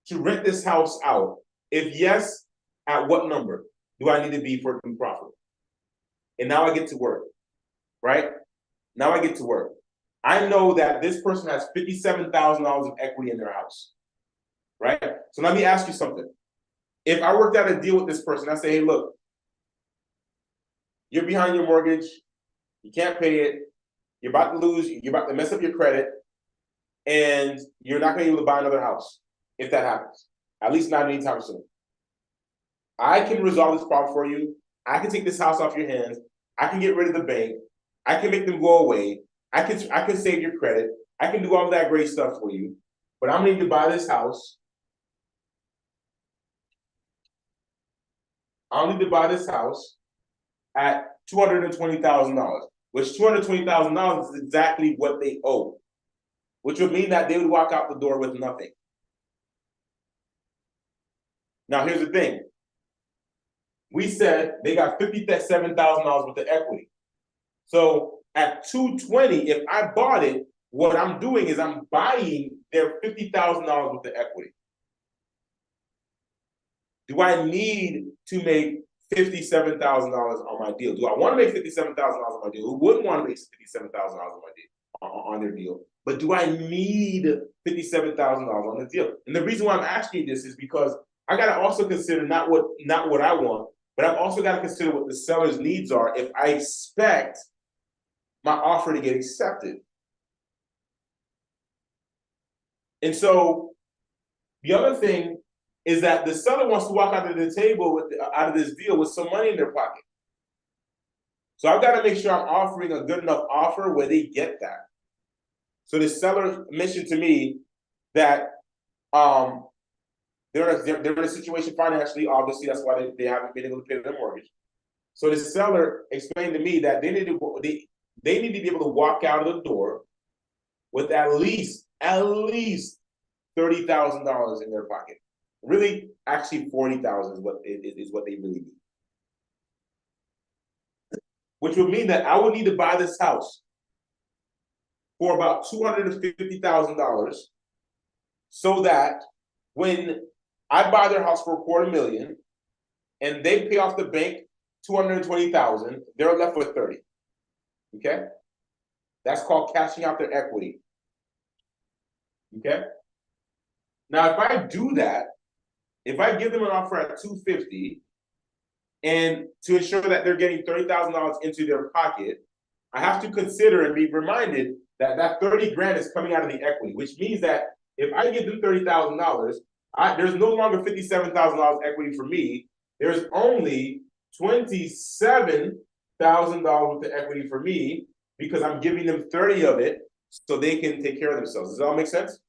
to rent this house out? If yes, at what number do I need to be for it to be profitable? And now I get to work, right? Now I get to work. I know that this person has $57,000 of equity in their house, right? So let me ask you something. If I worked out a deal with this person, I say, hey, look, you're behind your mortgage, you can't pay it, you're about to lose, you're about to mess up your credit, and you're not going to be able to buy another house if that happens, at least not anytime soon. I can resolve this problem for you. I can take this house off your hands. I can get rid of the bank. I can make them go away. I can save your credit. I can do all that great stuff for you. But I'm going to need to buy this house. I'll need to buy this house at $220,000, which $220,000 is exactly what they owe, which would mean that they would walk out the door with nothing. Now, here's the thing. We said they got $57,000 worth of equity. So at 220, if I bought it, what I'm doing is I'm buying their $50,000 worth of equity. Do I need to make $57,000 on my deal? Do I want to make $57,000 on my deal? Who wouldn't want to make $57,000 on my deal, on their deal? But do I need $57,000 on the deal? And the reason why I'm asking you this is because I got to also consider not what I want, but I've also got to consider what the seller's needs are if I expect my offer to get accepted. And so the other thing is that the seller wants to walk out of the table out of this deal with some money in their pocket. So I've got to make sure I'm offering a good enough offer where they get that. So the seller mentioned to me that they're in a situation financially. Obviously, that's why they haven't been able to pay their mortgage. So the seller explained to me that they need to be able to walk out of the door with at least $30,000 in their pocket. Really, actually, $40,000 is what they really need. Which would mean that I would need to buy this house for about $250,000, so that when I buy their house for $250,000 and they pay off the bank $220,000, they're left with $30,000. Okay, that's called cashing out their equity. Okay. Now, if I do that, if I give them an offer at $250,000, and to ensure that they're getting $30,000 into their pocket, I have to consider and be reminded that that $30,000 is coming out of the equity, which means that if I give them $30,000, there's no longer $57,000 equity for me. There's only $27,000 worth of equity for me because I'm giving them 30 of it so they can take care of themselves. Does that all make sense?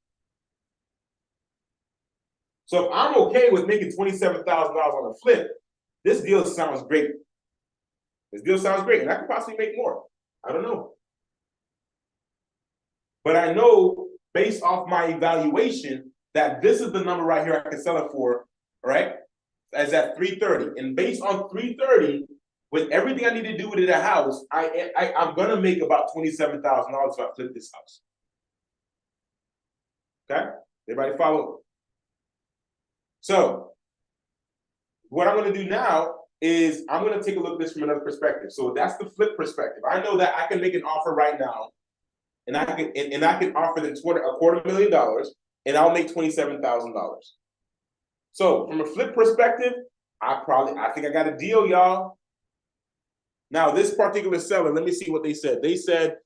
So if I'm okay with making $27,000 on a flip, this deal sounds great. This deal sounds great, and I could possibly make more. I don't know. But I know based off my evaluation that this is the number right here I can sell it for, right? As at $330,000. And based on $330,000, with everything I need to do with a house, I'm gonna make about $27,000 if I flip this house. Okay? Everybody follow? So what I'm going to do now is I'm going to take a look at this from another perspective. So that's the flip perspective. I know that I can make an offer right now, and I can offer them $250,000, and I'll make $27,000. So from a flip perspective, I think I got a deal, y'all. Now this particular seller, let me see what they said. They said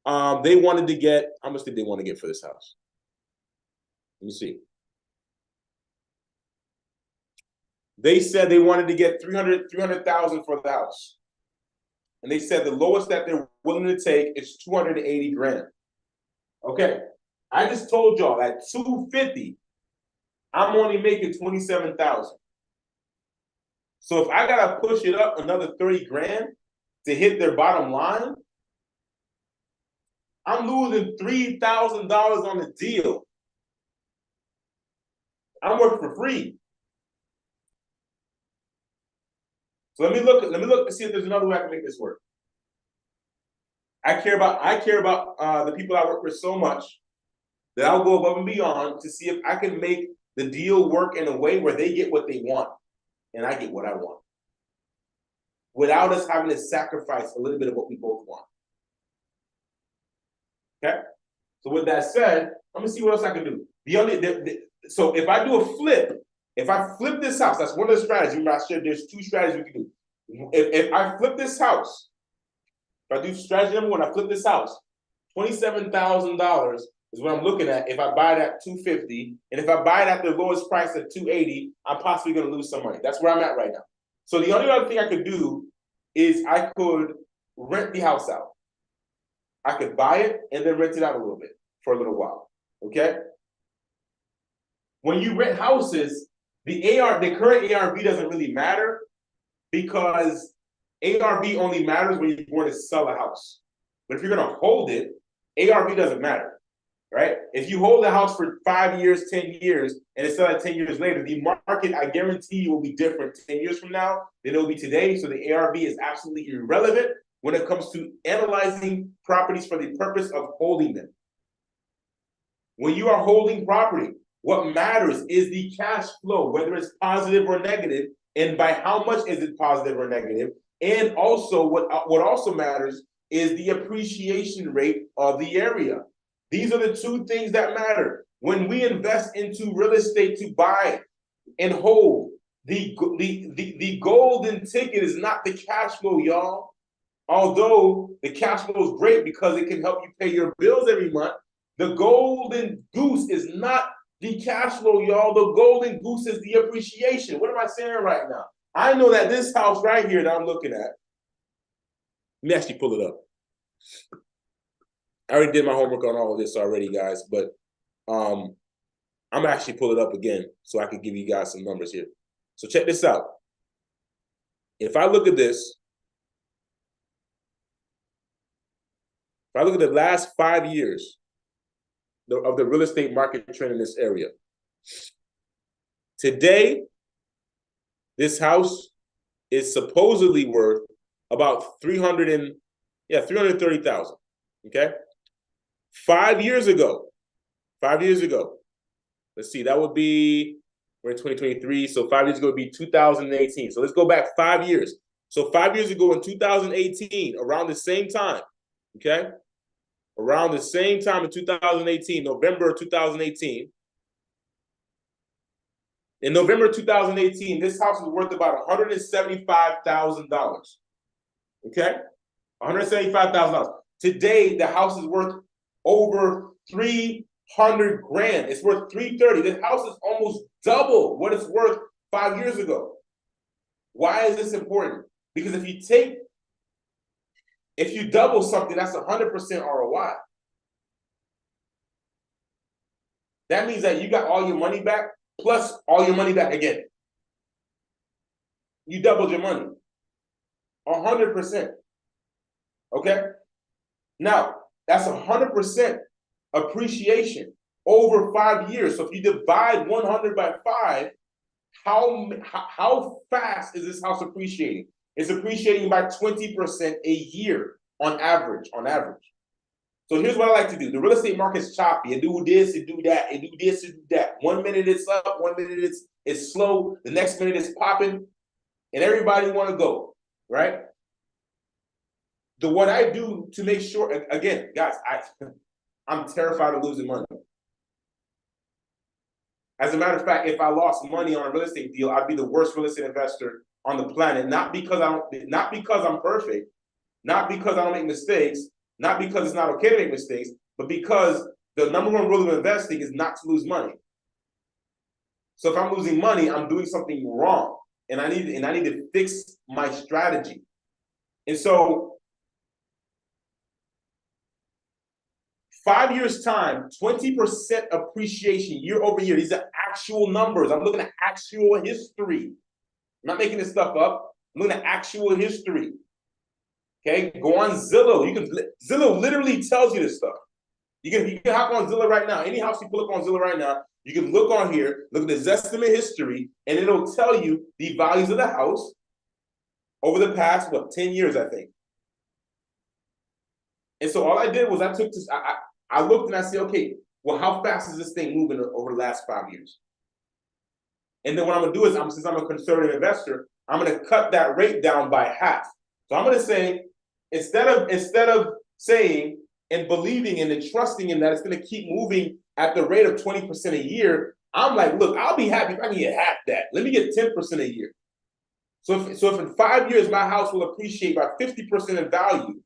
they wanted to get, how much did they want to get for this house? Let me see. They said they wanted to get $300,000 for the house. And they said the lowest that they're willing to take is $280,000. Okay, I just told y'all at $250,000, I'm only making $27,000. So if I gotta push it up another $30,000 to hit their bottom line, I'm losing $3,000 on the deal. I'm working for free. So let me look to see if there's another way I can make this work. I care about the people I work with so much that I'll go above and beyond to see if I can make the deal work in a way where they get what they want and I get what I want, without us having to sacrifice a little bit of what we both want. Okay. So with that said, let me see what else I can do. So if I do a flip. If I flip this house, that's one of the strategies. Remember, I said there's two strategies we can do. If I flip this house, if I do strategy number one, I flip this house, $27,000 is what I'm looking at. If I buy it at $250,000, and if I buy it at the lowest price at $280,000, I'm possibly going to lose some money. That's where I'm at right now. So the only other thing I could do is I could rent the house out. I could buy it and then rent it out a little bit for a little while. Okay. When you rent houses, the current ARV doesn't really matter, because ARV only matters when you're going to sell a house. But if you're going to hold it, ARV doesn't matter. right? If you hold the house for 5 years, 10 years, and it's selling 10 years later, the market, I guarantee you, will be different 10 years from now than it will be today. So the ARV is absolutely irrelevant when it comes to analyzing properties for the purpose of holding them. When you are holding property, what matters is the cash flow, whether it's positive or negative, and by how much is it positive or negative. And also, what also matters is the appreciation rate of the area. These are the two things that matter. When we invest into real estate to buy and hold, the golden ticket is not the cash flow, y'all. Although the cash flow is great because it can help you pay your bills every month, the golden goose is not the cash flow, y'all. The golden goose is the appreciation. What am I saying right now? I know that this house right here that I'm looking at, let me actually pull it up. I already did my homework on all of this already, guys, but I'm actually pull it up again so I can give you guys some numbers here. So check this out. If I look at this, if I look at the last 5 years of the real estate market trend in this area, today, this house is supposedly worth about 330,000. Okay, 5 years ago, let's see, that would be, we're in 2023, so 5 years ago would be 2018. So let's go back 5 years. So 5 years ago in 2018, around the same time, okay, around the same time in 2018, November 2018. In November 2018, this house was worth about $175,000. Okay? $175,000. Today, the house is worth over 300 grand. It's worth 330. This house is almost double what it's worth 5 years ago. Why is this important? Because if you double something, that's 100% ROI. That means that you got all your money back, plus all your money back again. You doubled your money. 100%. Okay? Now, that's 100% appreciation over 5 years. So if you divide 100 by 5, how fast is this house appreciating? It's appreciating by 20% a year on average. So here's what I like to do. The real estate market's choppy. It do this, it do that, it do this, it do that. 1 minute it's up, 1 minute it's slow, the next minute it's popping, and everybody want to go, right? What I do to make sure, again, guys, I'm terrified of losing money. As a matter of fact, if I lost money on a real estate deal, I'd be the worst real estate investor on the planet. Not because I'm perfect, not because I don't make mistakes, not because it's not okay to make mistakes, but because the number one rule of investing is not to lose money. So if I'm losing money, I'm doing something wrong, and I need to fix my strategy. And so 5 years time, 20% appreciation year over year. These are actual numbers. I'm looking at actual history. I'm not making this stuff up. I'm looking at actual history. Okay, go on Zillow. Zillow literally tells you this stuff. You can hop on Zillow right now. Any house you pull up on Zillow right now, you can look on here, look at the Zestimate history, and it'll tell you the values of the house over the past, 10 years, I think. And so all I did was I took this, I looked and I said, okay, well, how fast is this thing moving over the last 5 years? And then what I'm gonna do is, since I'm a conservative investor, I'm gonna cut that rate down by half. So I'm gonna say, instead of saying and believing in and trusting in that it's gonna keep moving at the rate of 20% a year, I'm like, look, I'll be happy if I can get half that. Let me get 10% a year. So if in 5 years my house will appreciate by 50% in value,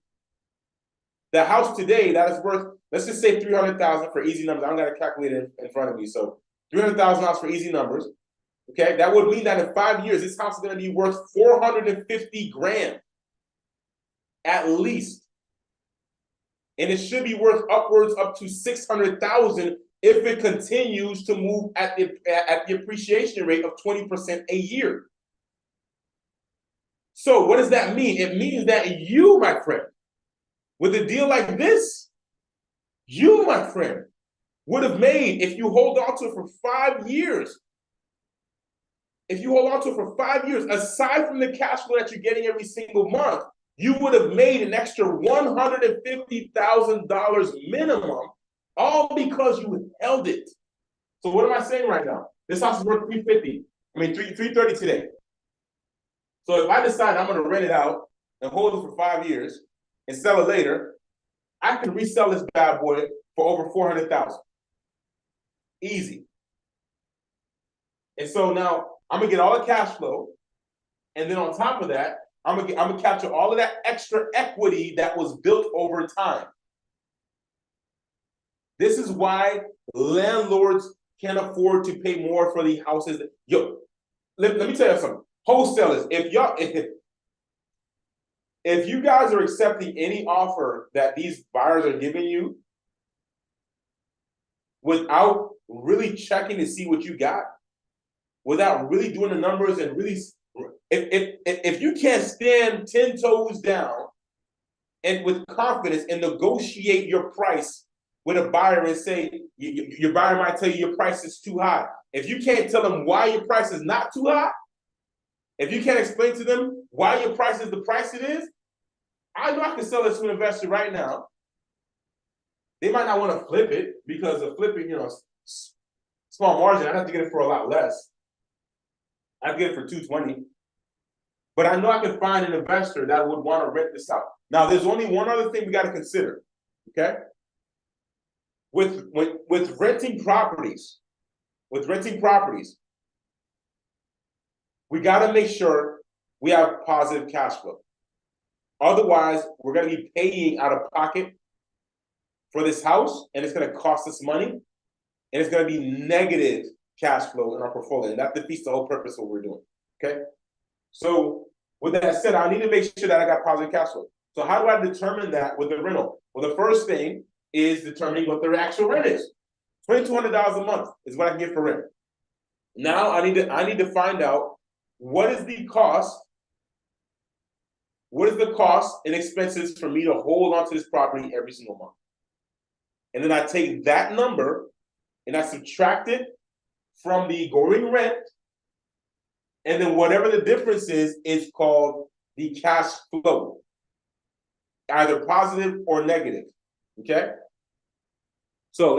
the house today that is worth, let's just say 300,000 for easy numbers. I don't got a calculator in front of me, so $300,000 for easy numbers. Okay, that would mean that in 5 years this house is going to be worth 450 grand, at least, and it should be worth upwards up to 600,000 if it continues to move at the appreciation rate of 20% a year. So what does that mean? It means that you, my friend, with a deal like this, you, my friend, would have made if you hold on to it for 5 years. If you hold on to it for 5 years, aside from the cash flow that you're getting every single month, you would have made an extra $150,000 minimum, all because you held it. So what am I saying right now? This house is worth $330 today. So if I decide I'm going to rent it out and hold it for 5 years and sell it later, I can resell this bad boy for over $400,000. Easy. And so now I'm gonna get all the cash flow, and then on top of that, I'm gonna capture all of that extra equity that was built over time. This is why landlords can afford to pay more for the houses. Yo, let me tell you something. Wholesalers, if you guys are accepting any offer that these buyers are giving you without really checking to see what you got, without really doing the numbers and really, if you can't stand 10 toes down and with confidence and negotiate your price with a buyer and say, your buyer might tell you your price is too high. If you can't tell them why your price is not too high, if you can't explain to them why your price is the price it is, I know I can sell this to an investor right now. They might not want to flip it because of flipping, small margin. I'd have to get it for a lot less. I'd get it for $220. But I know I can find an investor that would want to rent this out. Now, there's only one other thing we got to consider, okay? With renting properties, we got to make sure we have positive cash flow. Otherwise, we're going to be paying out of pocket for this house, and it's going to cost us money, and it's going to be negative cash flow in our portfolio, and that defeats the whole purpose of what we're doing, okay? So with that said, I need to make sure that I got positive cash flow. So how do I determine that with the rental? Well, the first thing is determining what the actual rent is. $2,200 a month is what I can get for rent. Now I need to find out what is the cost and expenses for me to hold on to this property every single month. And then I take that number and I subtract it from the going rent, and then whatever the difference is called the cash flow, either positive or negative. Okay. So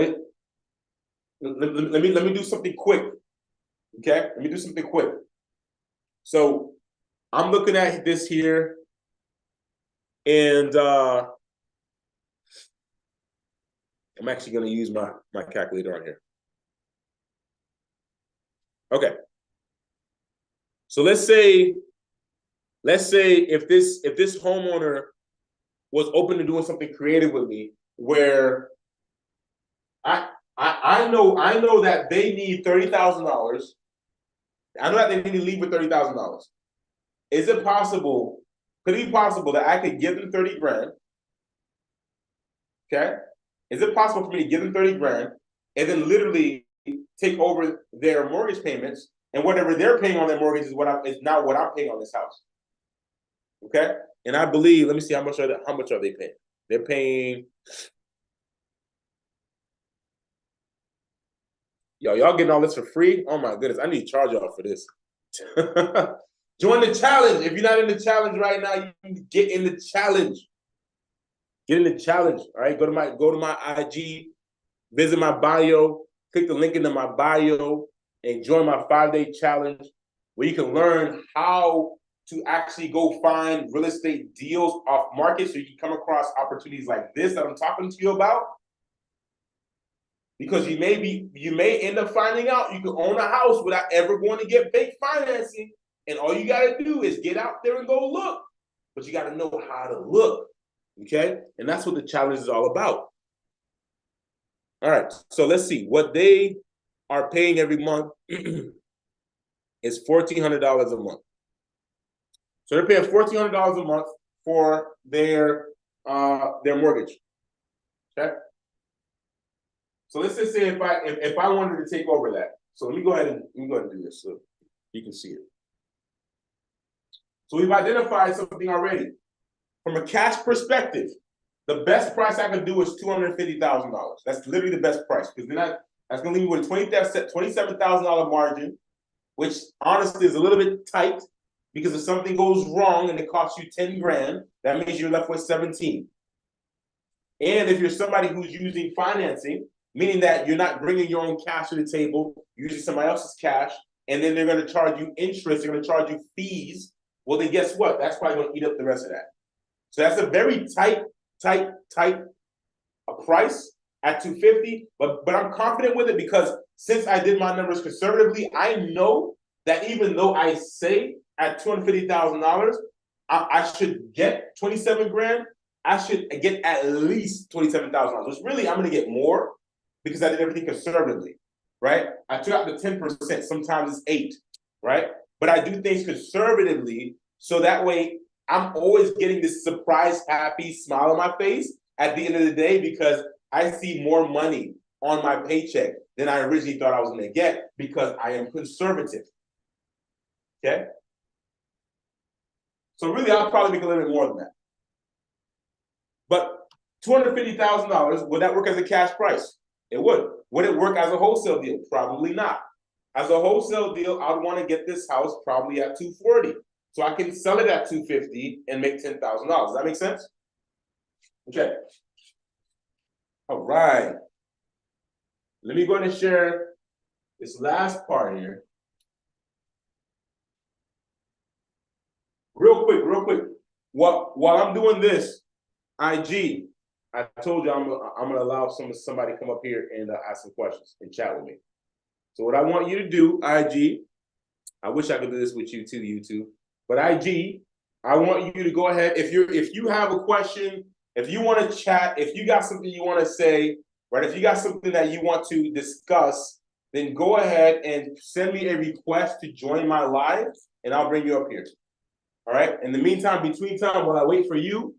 let me do something quick. Okay, let me do something quick. So I'm looking at this here, and I'm actually going to use my calculator on here. Okay. So let's say if this homeowner was open to doing something creative with me, where I know that they need $30,000. I know that they need to leave with $30,000. Is it possible? Could it be possible that I could give them 30 grand? Okay. Is it possible for me to give them 30 grand and then literally take over their mortgage payments, and whatever they're paying on their mortgage is now what I'm paying on this house? Okay. And I believe, let me see, how much are they paying? They're paying, y'all getting all this for free? Oh my goodness, I need to charge y'all for this. Join the challenge. If you're not in the challenge right now, you can get in the challenge. Get in the challenge. All right. Go to my IG, visit my bio, click the link into my bio, and join my 5-day challenge, where you can learn how to actually go find real estate deals off market, so you can come across opportunities like this that I'm talking to you about. Because you may end up finding out you can own a house without ever going to get bank financing, and all you got to do is get out there and go look. But you got to know how to look, okay? And that's what the challenge is all about. All right, so let's see. What they are paying every month is $1,400 a month. So they're paying $1,400 a month for their mortgage. Okay. So let's just say if I wanted to take over that. So let me go ahead and do this so you can see it. So we've identified something already. From a cash perspective, The best price I could do is $250,000. That's literally the best price, because then that's going to leave me with a $27,000 margin, which honestly is a little bit tight, because if something goes wrong and it costs you 10 grand, that means you're left with 17. And if you're somebody who's using financing, meaning that you're not bringing your own cash to the table, you're using somebody else's cash, and then they're going to charge you interest, they're going to charge you fees, well, then guess what? That's probably going to eat up the rest of that. So that's a very tight price at 250, but I'm confident with it, because since I did my numbers conservatively, I know that even though I say at $250,000, I should get 27 grand, I should get at least $27,000, which really I'm going to get more because I did everything conservatively, right? I took out the 10%, sometimes it's 8, right? But I do things conservatively, so that way I'm always getting this surprise, happy smile on my face at the end of the day, because I see more money on my paycheck than I originally thought I was going to get, because I am conservative. Okay? So really, I'll probably make a little bit more than that. But $250,000, would that work as a cash price? It would. Would it work as a wholesale deal? Probably not. As a wholesale deal, I'd want to get this house probably at $240,000. So I can sell it at $250,000 and make $10,000. Does that make sense? Okay. All right. Let me go ahead and share this last part here. Real quick. While I'm doing this, IG, I told you I'm gonna allow somebody to come up here and ask some questions and chat with me. So what I want you to do, IG, I wish I could do this with you too, YouTube, but IG, I want you to go ahead. If you have a question, if you want to chat, if you got something you want to say, right? If you got something that you want to discuss, then go ahead and send me a request to join my live, and I'll bring you up here. All right. In the meantime, between time, while I wait for you,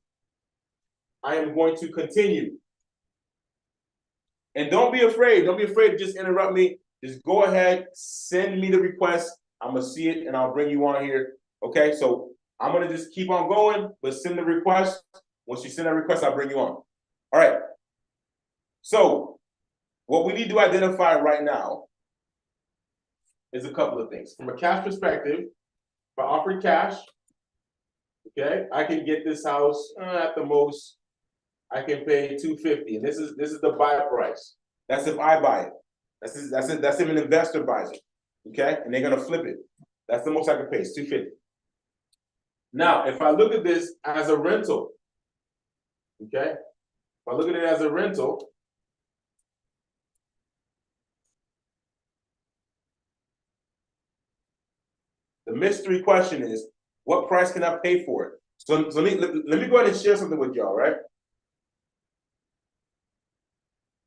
I am going to continue. And don't be afraid. Don't be afraid to just interrupt me. Just go ahead, send me the request. I'm going to see it, and I'll bring you on here. Okay, so I'm going to just keep on going, but send the request. Once you send that request, I'll bring you on. All right. So what we need to identify right now is a couple of things. From a cash perspective, if I offer cash, okay, I can get this house at the most, I can pay $250,000, and this is the buy price. That's if I buy it. That's if an investor buys it, okay, and they're gonna flip it. That's the most I can pay. It's $250,000. Now, if I look at this as a rental, okay, if I look at it as a rental, the mystery question is, what price can I pay for it? So let me go ahead and share something with y'all, right?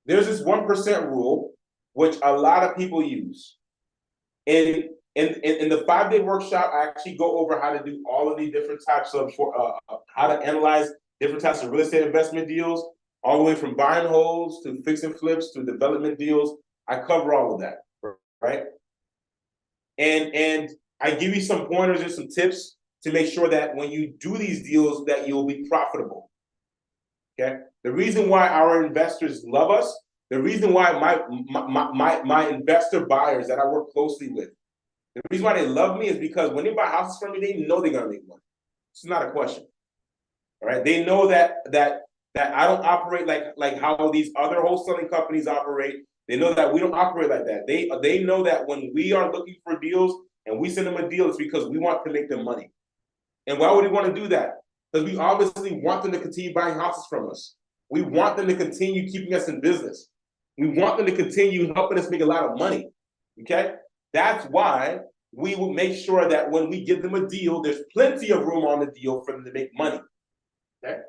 There's this 1% rule, which a lot of people use. In the 5-day workshop, I actually go over how to do all of these different types of, how to analyze different types of real estate investment deals, all the way from buy and holds to fix and flips to development deals. I cover all of that, right? And I give you some pointers and some tips to make sure that when you do these deals, that you'll be profitable. Okay. The reason why our investors love us, the reason why my investor buyers that I work closely with, the reason why they love me is because when they buy houses from me, they know they're gonna make money. It's not a question. All right. They know that I don't operate like how these other wholesaling companies operate. They know that we don't operate like that. They know that when we are looking for deals and we send them a deal, it's because we want to make them money. And why would we want to do that? Because we obviously want them to continue buying houses from us. We want them to continue keeping us in business. We want them to continue helping us make a lot of money. Okay? That's why we will make sure that when we give them a deal, there's plenty of room on the deal for them to make money. Okay?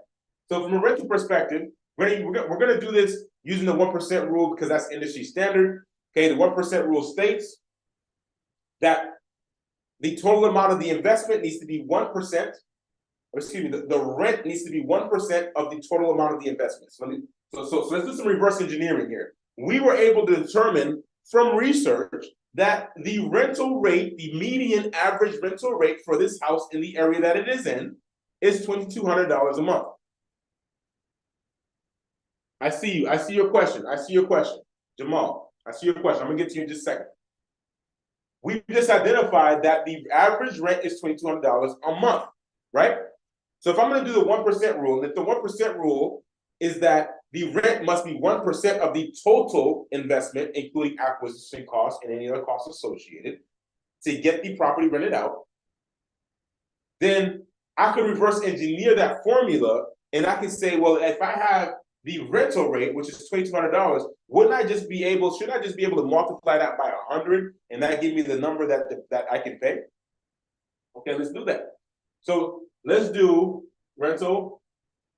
So from a rental perspective, we're going to do this using the 1% rule because that's industry standard. Okay, the 1% rule states that the total amount of the investment needs to be 1%, or excuse me, the rent needs to be 1% of the total amount of the investment. So let's do some reverse engineering here. We were able to determine from research that the rental rate, the median average rental rate for this house in the area that it is in, is $2,200 a month. I see you. I see your question. I see your question. Jamal, I see your question. I'm going to get to you in just a second. We just identified that the average rent is $2,200 a month, right? So if I'm going to do the 1% rule, and if the 1% rule is that the rent must be 1% of the total investment, including acquisition costs and any other costs associated, to get the property rented out, then I could reverse engineer that formula, and I can say, well, if I have the rental rate, which is $2,200, should I just be able to multiply that by 100, and that give me the number that I can pay? Okay, let's do that. So let's do rental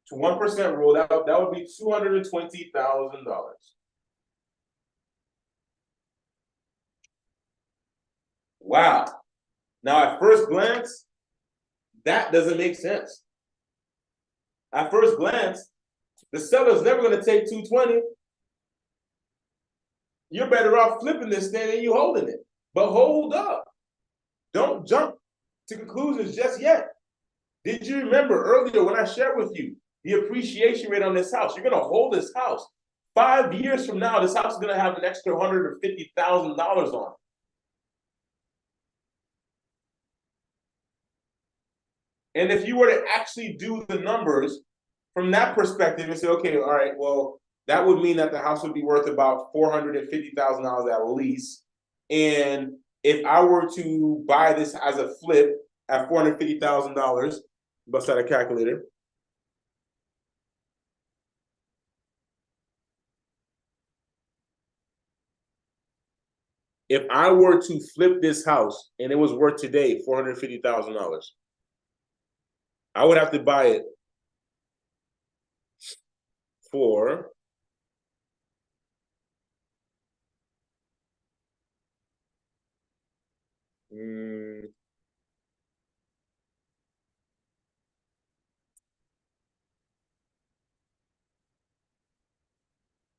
to 1% rule. That would be $220,000. Wow. Now, at first glance, that doesn't make sense. At first glance, the seller's never going to take 220. You're better off flipping this thing than you holding it. But hold up. Don't jump to conclusions just yet. Did you remember earlier when I shared with you the appreciation rate on this house? You're going to hold this house. 5 years from now, this house is going to have an extra $150,000 on it. And if you were to actually do the numbers from that perspective and say, okay, all right, well, that would mean that the house would be worth about $450,000 at least. And if I were to buy this as a flip at $450,000, bust out a calculator. If I were to flip this house and it was worth today $450,000, I would have to buy it for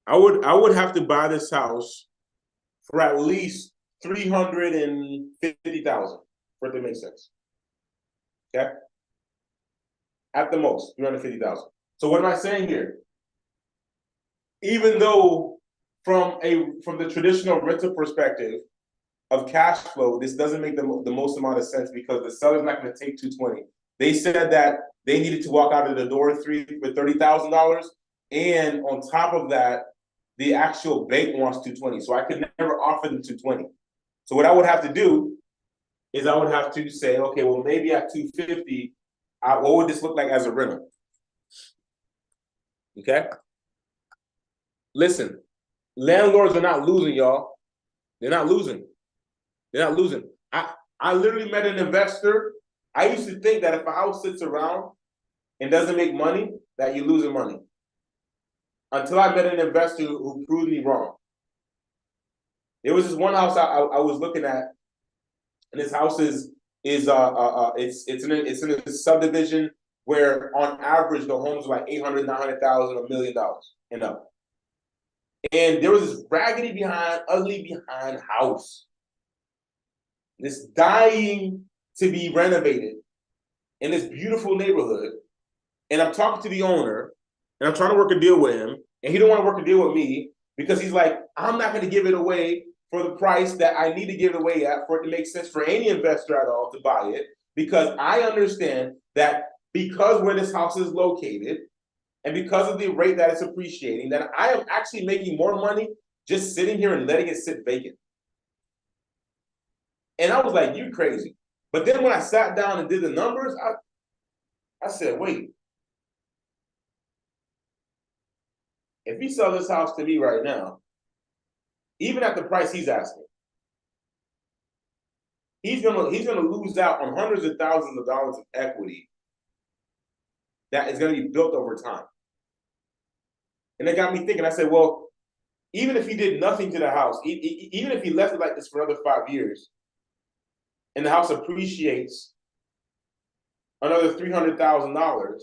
I would have to buy this house for at least $350,000 for it to make sense. Okay, at the most $350,000. So what am I saying here? Even though from the traditional rental perspective of cash flow, this doesn't make the most amount of sense because the seller's not going to take $220,000. They said that they needed to walk out of the door with $30,000, and on top of that, the actual bank wants $220,000. So I could never offer them $220,000. So what I would have to do is I would have to say, okay, well, maybe at $250,000, what would this look like as a rental? Okay. Listen, landlords are not losing, y'all. They're not losing. They're not losing. I literally met an investor. I used to think that if a house sits around and doesn't make money, that you're losing money. Until I met an investor who proved me wrong. There was this one house I was looking at, and this house it's in a subdivision where on average the homes are like $800,000, $900,000, $1 million and up. And there was this raggedy ugly behind house. This dying to be renovated in this beautiful neighborhood. And I'm talking to the owner, and I'm trying to work a deal with him, and he don't want to work a deal with me because he's like, I'm not going to give it away for the price that I need to give it away at for it to make sense for any investor at all to buy it, because I understand that because where this house is located and because of the rate that it's appreciating, that I am actually making more money just sitting here and letting it sit vacant. And I was like, you crazy. But then when I sat down and did the numbers, I said, wait. If he sells this house to me right now, even at the price he's asking, he's gonna lose out on hundreds of thousands of dollars of equity that is gonna be built over time. And it got me thinking. I said, well, even if he did nothing to the house, even if he left it like this for another 5 years, and the house appreciates another $300,000,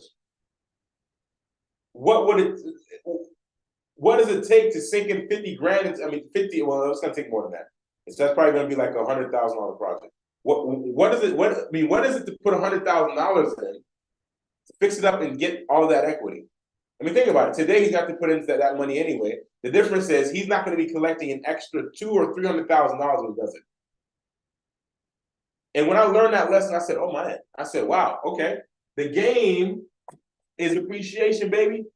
what does it take to sink in 50 grand? I mean, 50. Well, it's gonna take more than that. That's probably gonna be like $100,000 project. What is it? What is it to put $100,000 in to fix it up and get all of that equity? I mean, think about it. Today he's got to put in that money anyway. The difference is he's not going to be collecting an extra $200,000 or $300,000 when he does it. And when I learned that lesson, I said, "Oh man!" I said, "Wow, okay. The game is appreciation, baby.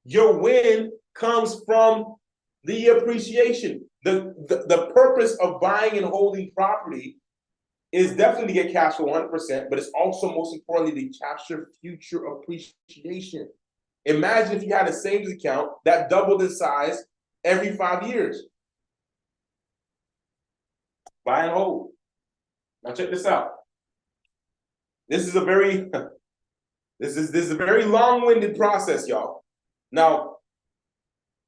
Your win comes from the appreciation. The purpose of buying and holding property is definitely to get cash flow 100%, but it's also most importantly to capture future appreciation. Imagine if you had a savings account that doubled in size every 5 years. Buy and hold. Now check this out. This is a very this is a very long-winded process, y'all. Now,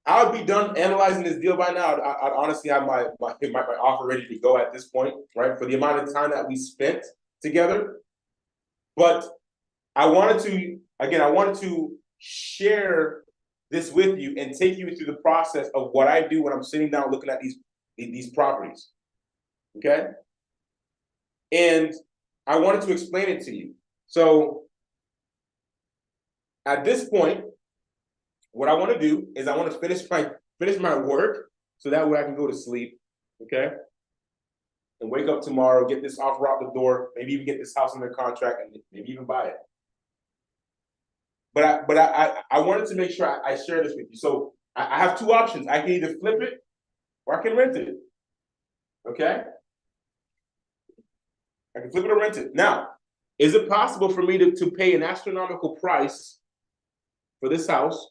I would be done analyzing this deal by now. I'd honestly have my offer ready to go at this point, right? For the amount of time that we spent together. But I wanted to share this with you and take you through the process of what I do when I'm sitting down looking at these properties. Okay? And I wanted to explain it to you. So at this point, what I want to do is I want to finish my work so that way I can go to sleep, okay? And wake up tomorrow, get this offer out the door, maybe even get this house under contract and maybe even buy it. But I wanted to make sure I share this with you. So I have two options. I can either flip it or I can rent it, okay? I can flip it or rent it. Now, is it possible for me to pay an astronomical price for this house?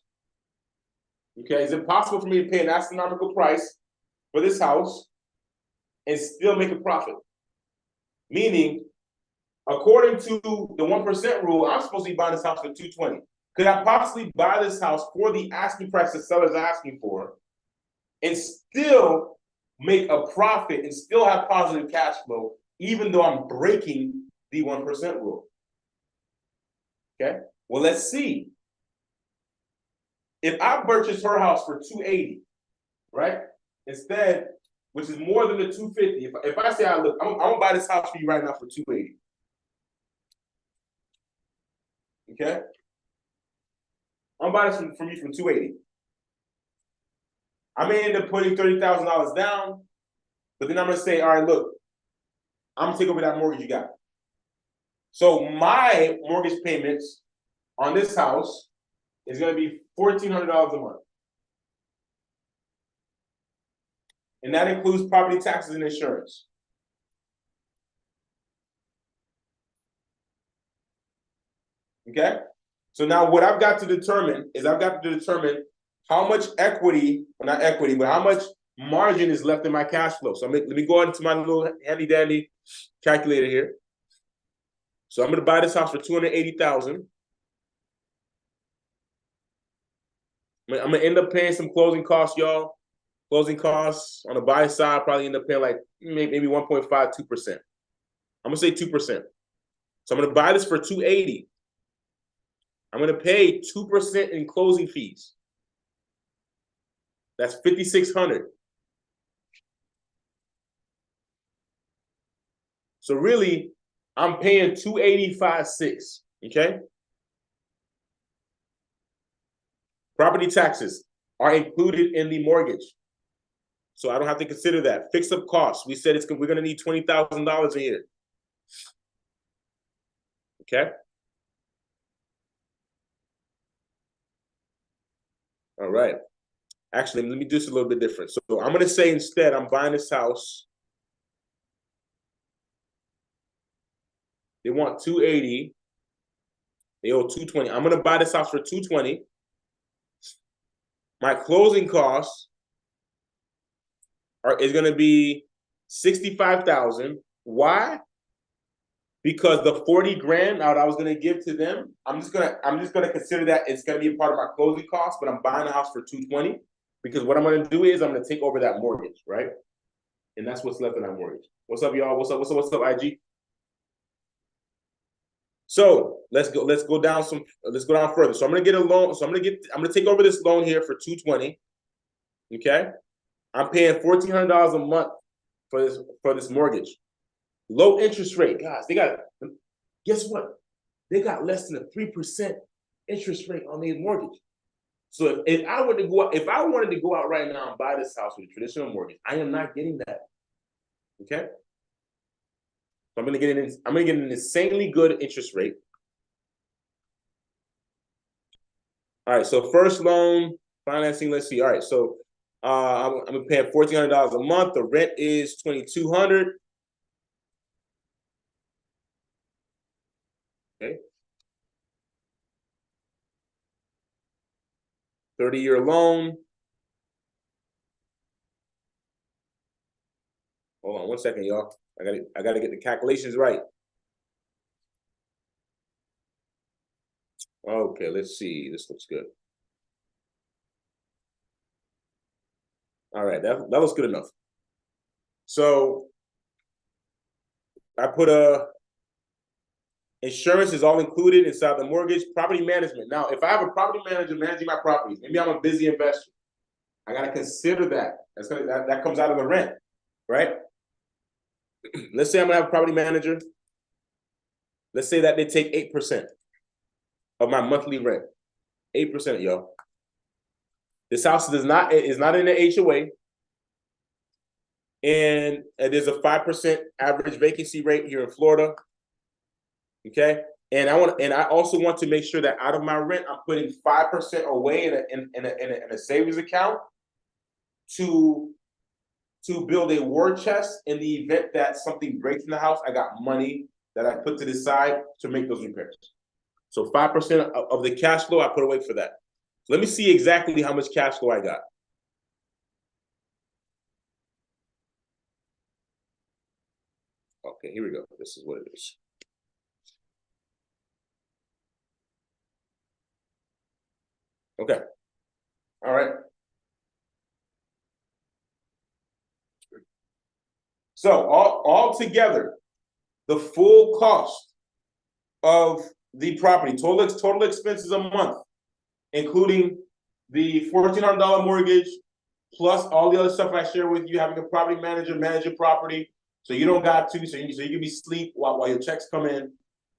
Okay, is it possible for me to pay an astronomical price for this house and still make a profit? Meaning, according to the 1% rule, I'm supposed to be buying this house for $220. Could I possibly buy this house for the asking price the seller's asking for and still make a profit and still have positive cash flow, even though I'm breaking the 1% rule? Okay, well, let's see. If I purchase her house for $280, right? Instead, which is more than the $250. If I say, look, I'm gonna buy this house for you right now for $280. Okay? I'm buying this from you for $280. I may end up putting $30,000 down, but then I'm gonna say, all right, look, I'm gonna take over that mortgage you got. So my mortgage payments on this house is gonna be $1,400 a month. And that includes property taxes and insurance. Okay? So now what I've got to determine is how much equity, well, not equity, but how much margin is left in my cash flow. So let me go into my little handy dandy calculator here. So I'm gonna buy this house for $280,000. I'm gonna end up paying some closing costs, y'all. Closing costs on the buy side probably end up paying like maybe 1.5, 2%. I'm gonna say 2%. So I'm gonna buy this for $280. I'm gonna pay 2% in closing fees. That's $5,600. So really, I'm paying $285,600. Okay. Property taxes are included in the mortgage, so I don't have to consider that. Fix-up costs, we said we're going to need $20,000 a year. Okay. All right. Actually, let me do this a little bit different. So I'm going to say instead I'm buying this house. They want $280. They owe $220. I'm going to buy this house for $220. My closing costs is going to be $65,000. Why? Because the 40 grand I was going to give to them, I'm just going to consider that it's going to be a part of my closing costs, but I'm buying a house for $220 because what I'm going to do is I'm going to take over that mortgage, right? And that's what's left in that mortgage. What's up, y'all? What's up, IG? So let's go down further. So I'm gonna get a loan. So I'm gonna take over this loan here for $220. Okay, I'm paying $1,400 a month for this mortgage. Low interest rate, guys. Guess what? They got less than a 3% interest rate on their mortgage. So if I were to go out, if I wanted to go out right now and buy this house with a traditional mortgage, I am not getting that. Okay. So I'm gonna get an insanely good interest rate. All right. So first loan financing. Let's see. All right. So I'm paying $1,400 a month. The rent is $2,200. Okay. 30-year loan. Hold on 1 second, y'all. I gotta get the calculations right. Okay, let's see. This looks good. All right, that looks good enough. So I put insurance is all included inside the mortgage. Property management. Now, if I have a property manager managing my properties, maybe I'm a busy investor. I gotta consider that. That comes out of the rent, right? Let's say I'm gonna have a property manager. Let's say that they take 8% of my monthly rent. 8%, y'all. This house is not in the HOA. And there's a 5% average vacancy rate here in Florida. Okay. And I also want to make sure that out of my rent, I'm putting 5% away in a savings account to build a war chest in the event that something breaks in the house. I got money that I put to the side to make those repairs. So 5% of the cash flow I put away for that. So let me see exactly how much cash flow I got. Okay, here we go. This is what it is. Okay. All right. So all together, the full cost of the property, total expenses a month, including the $1,400 mortgage, plus all the other stuff I share with you, having a property manager manage your property, so you don't got to, so you can be asleep while your checks come in,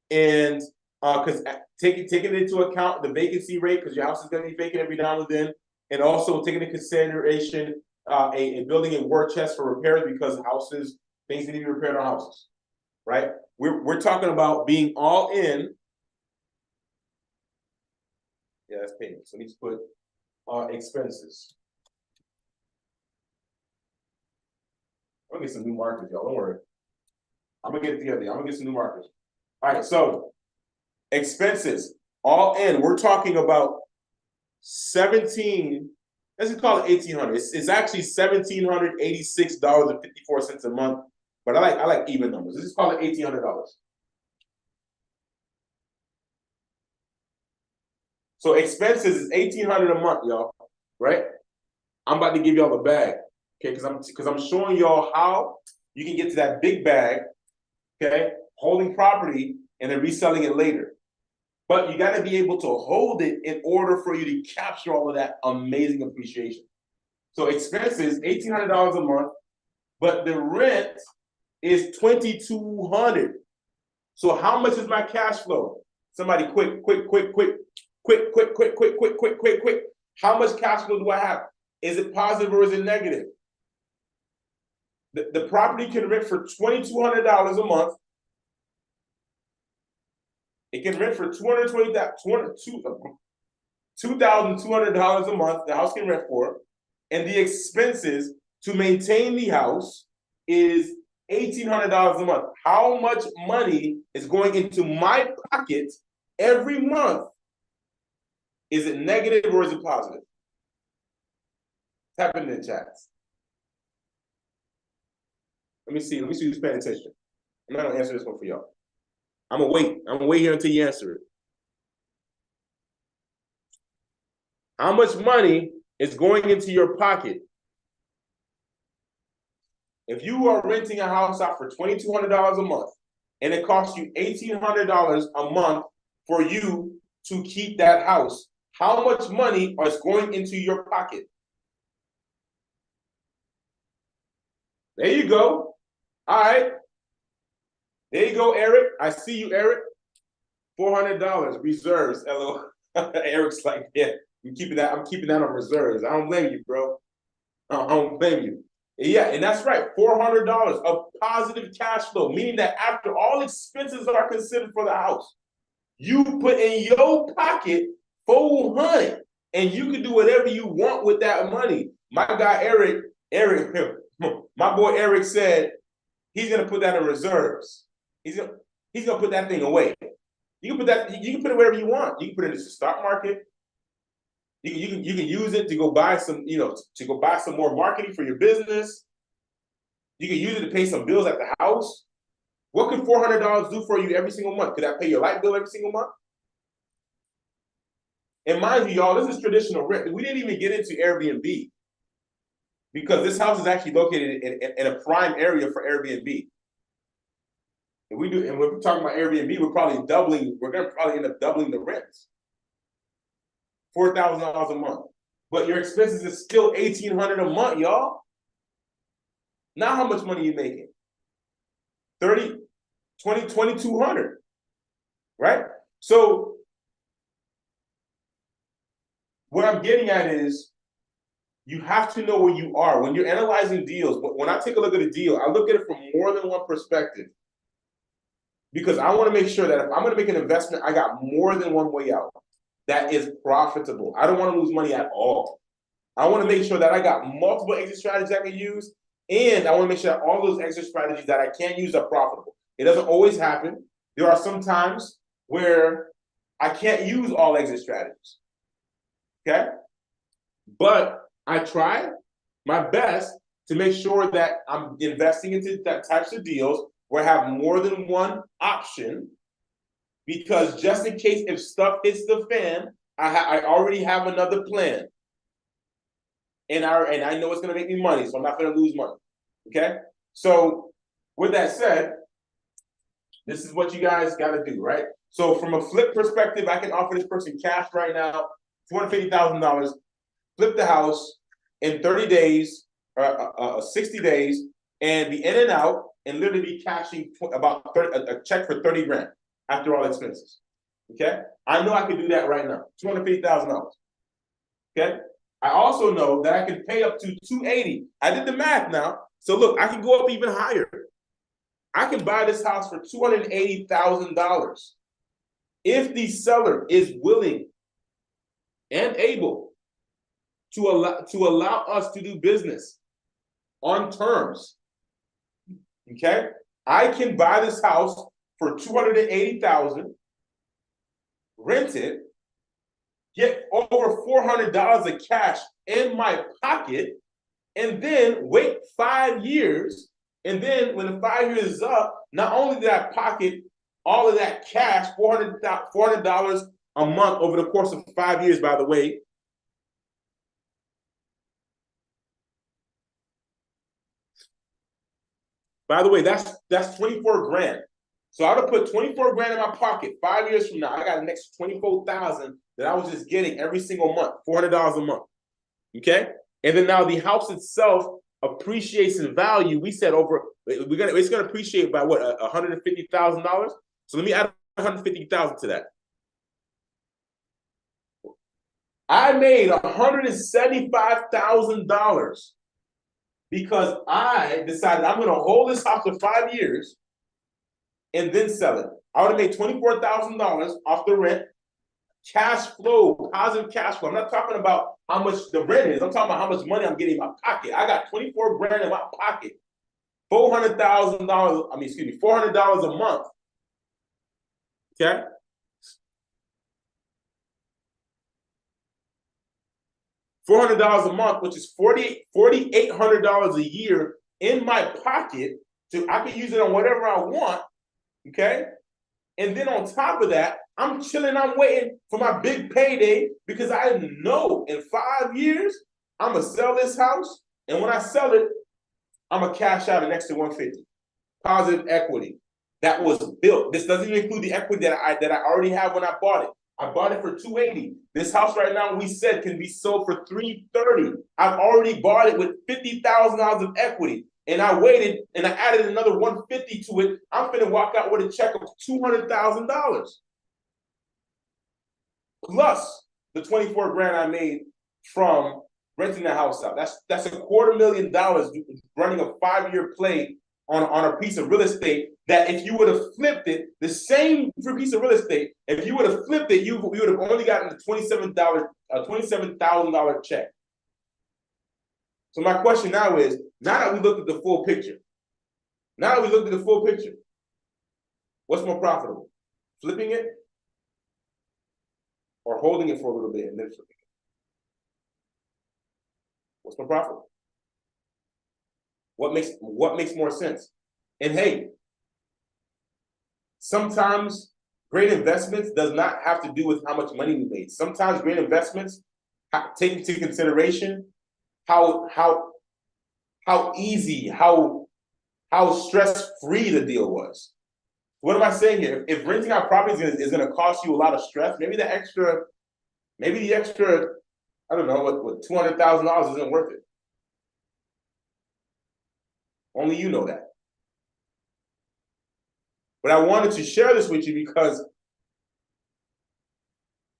and because taking into account the vacancy rate, because your house is going to be vacant every now and then, and also taking into consideration a building a war chest for repairs, because things need to be repaired on houses, right? We're talking about being all in. Yeah, that's payments. So let me just put expenses. I'm gonna get some new markers, y'all. Don't worry. I'm gonna get it together. I'm gonna get some new markers. All right, so expenses all in. We're talking about 17. Let's just call it 1,800. It's actually $1,786.54 a month. But I like even numbers. Let's just call it $1,800. So expenses is $1,800 a month, y'all. Right? I'm about to give y'all the bag, okay? Because I'm showing y'all how you can get to that big bag, okay? Holding property and then reselling it later. But you got to be able to hold it in order for you to capture all of that amazing appreciation. So expenses $1,800 a month, but the rent is $2,200. So how much is my cash flow? Somebody quick. How much cash flow do I have? Is it positive or is it negative? The property can rent for $2,200 a month. It can rent for $2,200 a month. The house can rent for, and the expenses to maintain the house is $1,800 a month. How much money is going into my pocket every month? Is it negative or is it positive? Type in the chats. Let me see who's paying attention. I'm not gonna answer this one for y'all. I'm gonna wait here until you answer it. How much money is going into your pocket? If you are renting a house out for $2,200 a month, and it costs you $1,800 a month for you to keep that house, how much money is going into your pocket? There you go. All right. There you go, Eric. I see you, Eric. $400 reserves. Hello. Eric's like, yeah, I'm keeping that on reserves. I don't blame you, bro. I don't blame you. Yeah, and that's right. $400 of positive cash flow, meaning that after all expenses are considered for the house, you put in your pocket 400, and you can do whatever you want with that money. My guy Eric, my boy Eric said he's gonna put that in reserves. He's gonna put that thing away. You can put it wherever you want. You can put it in the stock market. You can use it to go buy some, to go buy some more marketing for your business. You can use it to pay some bills at the house. What could $400 do for you every single month? Could that pay your light bill every single month? And mind you, y'all, this is traditional rent. We didn't even get into Airbnb because this house is actually located in a prime area for Airbnb. And when we're talking about Airbnb, we're gonna probably end up doubling the rents. $4,000 a month. But your expenses is still $1,800 a month, y'all. Now how much money are you making? 30, 20, 2,200, right? So what I'm getting at is you have to know where you are. When you're analyzing deals, but when I take a look at a deal, I look at it from more than one perspective. Because I want to make sure that if I'm going to make an investment, I got more than one way out that is profitable. I don't want to lose money at all. I want to make sure that I got multiple exit strategies I can use, and I want to make sure that all those exit strategies that I can't use are profitable. It doesn't always happen. There are some times where I can't use all exit strategies. Okay? But I try my best to make sure that I'm investing into that types of deals where I have more than one option, because just in case if stuff hits the fan, I already have another plan. And I know it's going to make me money, so I'm not going to lose money. Okay? So with that said, this is what you guys got to do, right? So from a flip perspective, I can offer this person cash right now, $250,000, flip the house in 30 days, 60 days, and be in and out, and literally be cashing about a check for 30 grand after all expenses. Okay? I know I can do that right now, $250,000. Okay? I also know that I can pay up to 280. I did the math now. So look, I can go up even higher. I can buy this house for $280,000 if the seller is willing and able to allow us to do business on terms. Okay? I can buy this house for $280,000, rent it, get over $400 of cash in my pocket, and then wait 5 years. And then when the 5 years is up, not only did I pocket all of that cash, $400 a month over the course of 5 years, by the way. By the way, that's 24 grand. So I would have put 24 grand in my pocket 5 years from now. I got an extra 24,000 that I was just getting every single month, $400 a month. Okay? And then now the house itself appreciates in value. We said it's gonna appreciate by what, $150,000? So let me add 150,000 to that. I made $175,000 because I decided I'm gonna hold this house for 5 years and then sell it. I would have made $24,000 off the rent. Cash flow, positive cash flow. I'm not talking about how much the rent is. I'm talking about how much money I'm getting in my pocket. I got 24 grand in my pocket. $400,000, $400 a month. Okay? $400 a month, which is $4,800 a year in my pocket. So I can use it on whatever I want. Okay? And then on top of that, I'm chilling, I'm waiting for my big payday because I know in 5 years, I'm going to sell this house. And when I sell it, I'm going to cash out an extra $150. Positive equity that was built. This doesn't even include the equity that I already have when I bought it. I bought it for $280. This house right now, we said, can be sold for $330. I've already bought it with $50,000 of equity. And I waited and I added another $150 to it. I'm finna walk out with a check of $200,000. Plus the 24 grand I made from renting the house out. That's $250,000 running a 5-year play on a piece of real estate that if you would have flipped it, the same piece of real estate, if you would have flipped it, you would have only gotten the $27,000 check. So my question now is, now that we looked at the full picture, what's more profitable? Flipping it or holding it for a little bit and then flipping it? What's more profitable? What makes more sense? And hey, sometimes great investments does not have to do with how much money we made. Sometimes great investments take into consideration how easy, how stress-free the deal was. What am I saying here? If renting out properties is going to cost you a lot of stress, maybe the extra, I don't know, what $200,000 isn't worth it. Only you know that. But I wanted to share this with you because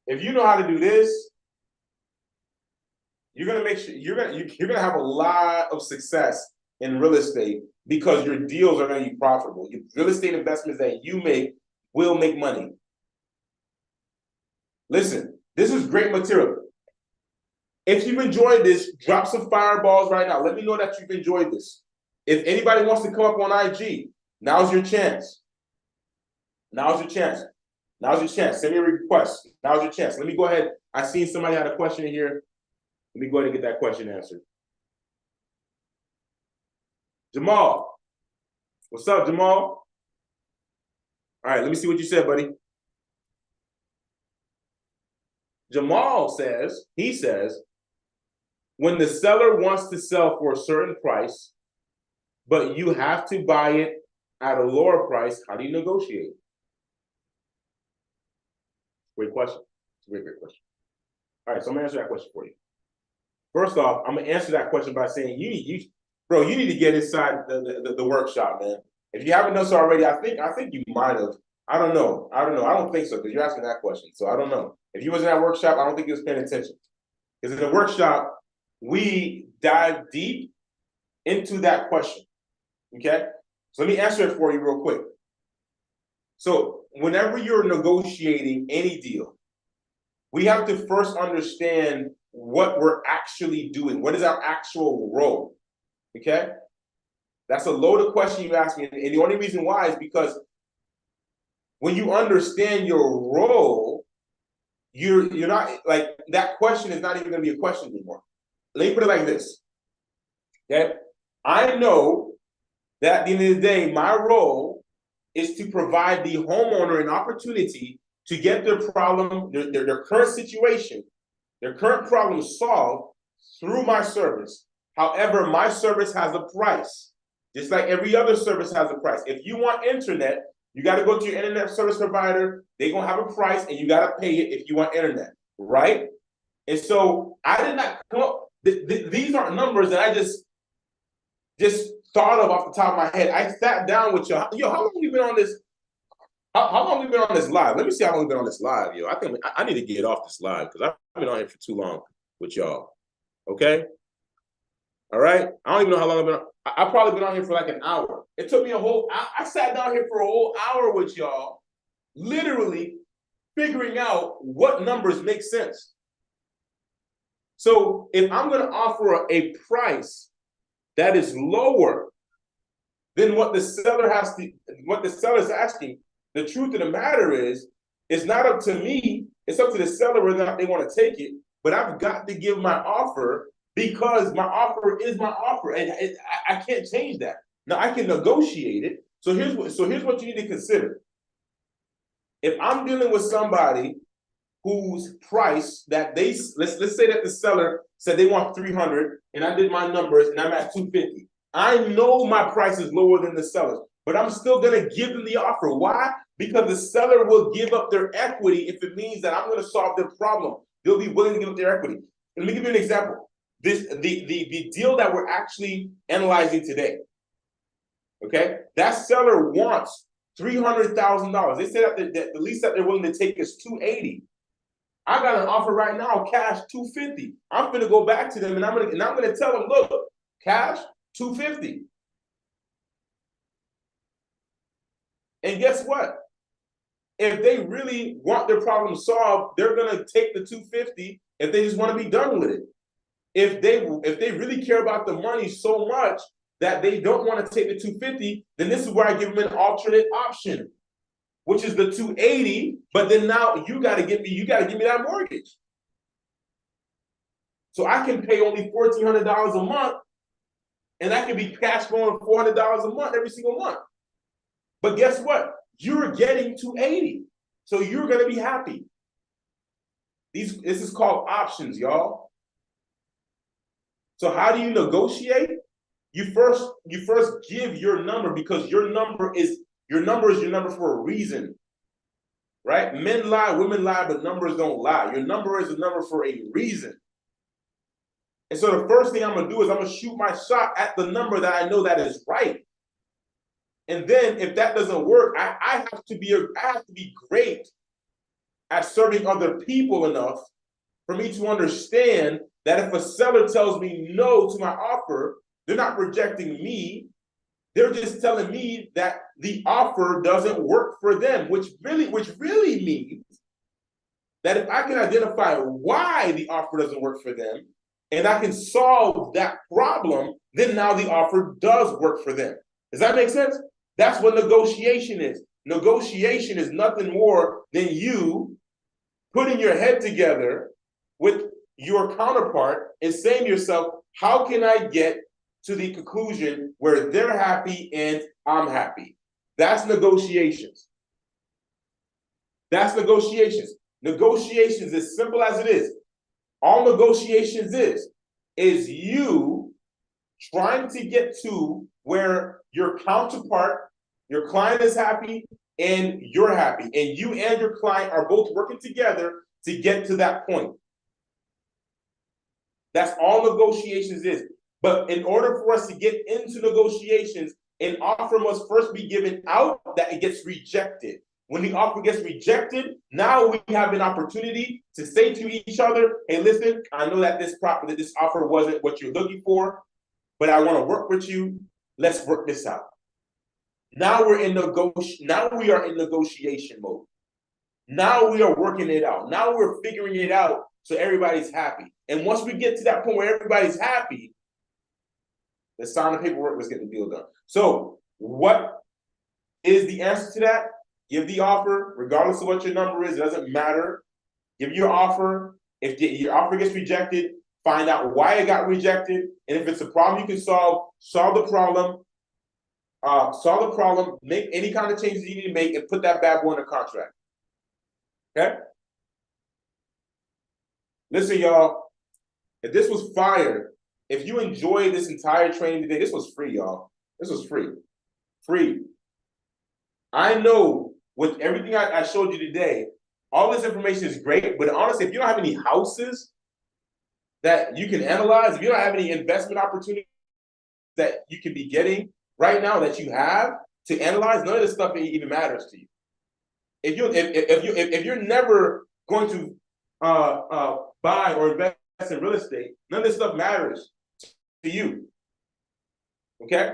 if you know how to do this, you're gonna make sure you're gonna have a lot of success in real estate because your deals are gonna be profitable. Your real estate investments that you make will make money. Listen, this is great material. If you've enjoyed this, drop some fireballs right now. Let me know that you've enjoyed this. If anybody wants to come up on IG, now's your chance. Now's your chance. Now's your chance. Send me a request. Now's your chance. Let me go ahead. I seen somebody had a question in here. Let me go ahead and get that question answered. Jamal. What's up, Jamal? All right, let me see what you said, buddy. Jamal says, when the seller wants to sell for a certain price, but you have to buy it at a lower price, how do you negotiate? Great question. It's a great question. All right, so I'm gonna answer that question for you. First off, I'm gonna answer that question by saying you need to get inside the workshop, man. If you haven't done so already, I think you might have. I don't know. I don't think so because you're asking that question. So I don't know. If you was in that workshop, I don't think you was paying attention. Because in the workshop, we dive deep into that question. Okay? So let me answer it for you real quick. So whenever you're negotiating any deal, we have to first understand what we're actually doing. What is our actual role? Okay? That's a loaded question you asked me. And the only reason why is because when you understand your role, you're not like that question is not even going to be a question anymore. Let me put it like this. Okay? I know that at the end of the day, my role is to provide the homeowner an opportunity to get their problem, their current situation, their current problem solved through my service. However, my service has a price, just like every other service has a price. If you want internet, you got to go to your internet service provider. They're going to have a price, and you got to pay it if you want internet, right? And so I did not come up. These aren't numbers that I just thought of off the top of my head. I sat down with y'all. Yo, how long have we been on this? How long have we been on this live? Let me see how long we've been on this live, yo. I think I need to get off this live because I've been on here for too long with y'all. Okay? All right? I don't even know how long I've been on. I've probably been on here for like an hour. It took me I sat down here for a whole hour with y'all, literally figuring out what numbers make sense. So if I'm going to offer a price that is lower than what the seller is asking, the truth of the matter is, it's not up to me. It's up to the seller whether or not they want to take it. But I've got to give my offer because my offer is my offer, and I can't change that. Now I can negotiate it. So here's what you need to consider. If I'm dealing with somebody whose price that let's say that the seller said they want 300, and I did my numbers, and I'm at 250. I know my price is lower than the seller's, but I'm still gonna give them the offer. Why? Because the seller will give up their equity if it means that I'm gonna solve their problem. They'll be willing to give up their equity. And let me give you an example. The deal that we're actually analyzing today. Okay, that seller wants $300,000. They said that the lease that they're willing to take is $280,000. I got an offer right now, cash $250. I'm gonna go back to them and I'm gonna tell them, look, cash $250. And guess what? If they really want their problem solved, they're gonna take the $250 if they just want to be done with it. If they really care about the money so much that they don't want to take the $250, then this is where I give them an alternate option, which is the $280. But then now you got to give me that mortgage, so I can pay only $1,400 a month, and I can be cash flowing $400 a month every single month. But guess what? You're getting $280, so you're gonna be happy. This is called options, y'all. So how do you negotiate? You first give your number, because your number is your number for a reason, right? Men lie, women lie, but numbers don't lie. Your number is a number for a reason. And so the first thing I'm gonna do is I'm gonna shoot my shot at the number that I know that is right. And then if that doesn't work, I have to be great at serving other people enough for me to understand that if a seller tells me no to my offer, they're not rejecting me. They're just telling me that the offer doesn't work for them, which really means that if I can identify why the offer doesn't work for them and I can solve that problem, then now the offer does work for them. Does that make sense? That's what negotiation is. Negotiation is nothing more than you putting your head together with your counterpart and saying to yourself, how can I get to the conclusion where they're happy and I'm happy? That's negotiations. That's negotiations. Negotiations, as simple as it is, all negotiations is you trying to get to where your counterpart, your client is happy and you're happy, and you and your client are both working together to get to that point. That's all negotiations is. But in order for us to get into negotiations, an offer must first be given out that it gets rejected. When the offer gets rejected, now we have an opportunity to say to each other, hey, listen, I know that this offer wasn't what you're looking for, but I want to work with you. Let's work this out. Now we are in negotiation mode. Now we are working it out. Now we're figuring it out so everybody's happy. And once we get to that point where everybody's happy, let's sign the paperwork, let's get the deal done. So what is the answer to that? Give the offer, regardless of what your number is, it doesn't matter. Give your offer. If your offer gets rejected, find out why it got rejected. And if it's a problem you can solve the problem. Make any kind of changes you need to make, and put that bad boy in a contract. Okay? Listen, y'all, if this was fire, if you enjoyed this entire training today, this was free, y'all. This was free. Free. I know with everything I showed you today, all this information is great, but honestly, if you don't have any houses that you can analyze, if you don't have any investment opportunities that you can be getting right now that you have to analyze, none of this stuff even matters to you. If you're never going to buy or invest in real estate, none of this stuff matters to you. Okay?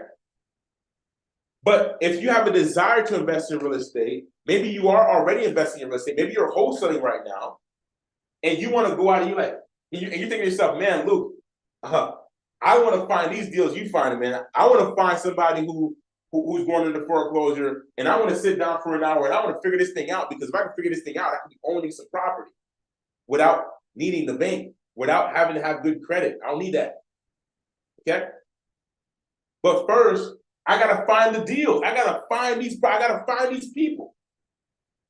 But if you have a desire to invest in real estate, maybe you are already investing in real estate, maybe you're wholesaling right now, and you want to go out and you think to yourself, man, Luke, I want to find these deals you find, man. I want to find somebody who's going into foreclosure, and I want to sit down for an hour and I want to figure this thing out, because if I can figure this thing out, I can be owning some property without needing the bank, without having to have good credit. I don't need that. Okay? But first, I gotta find the deals. I gotta find these people.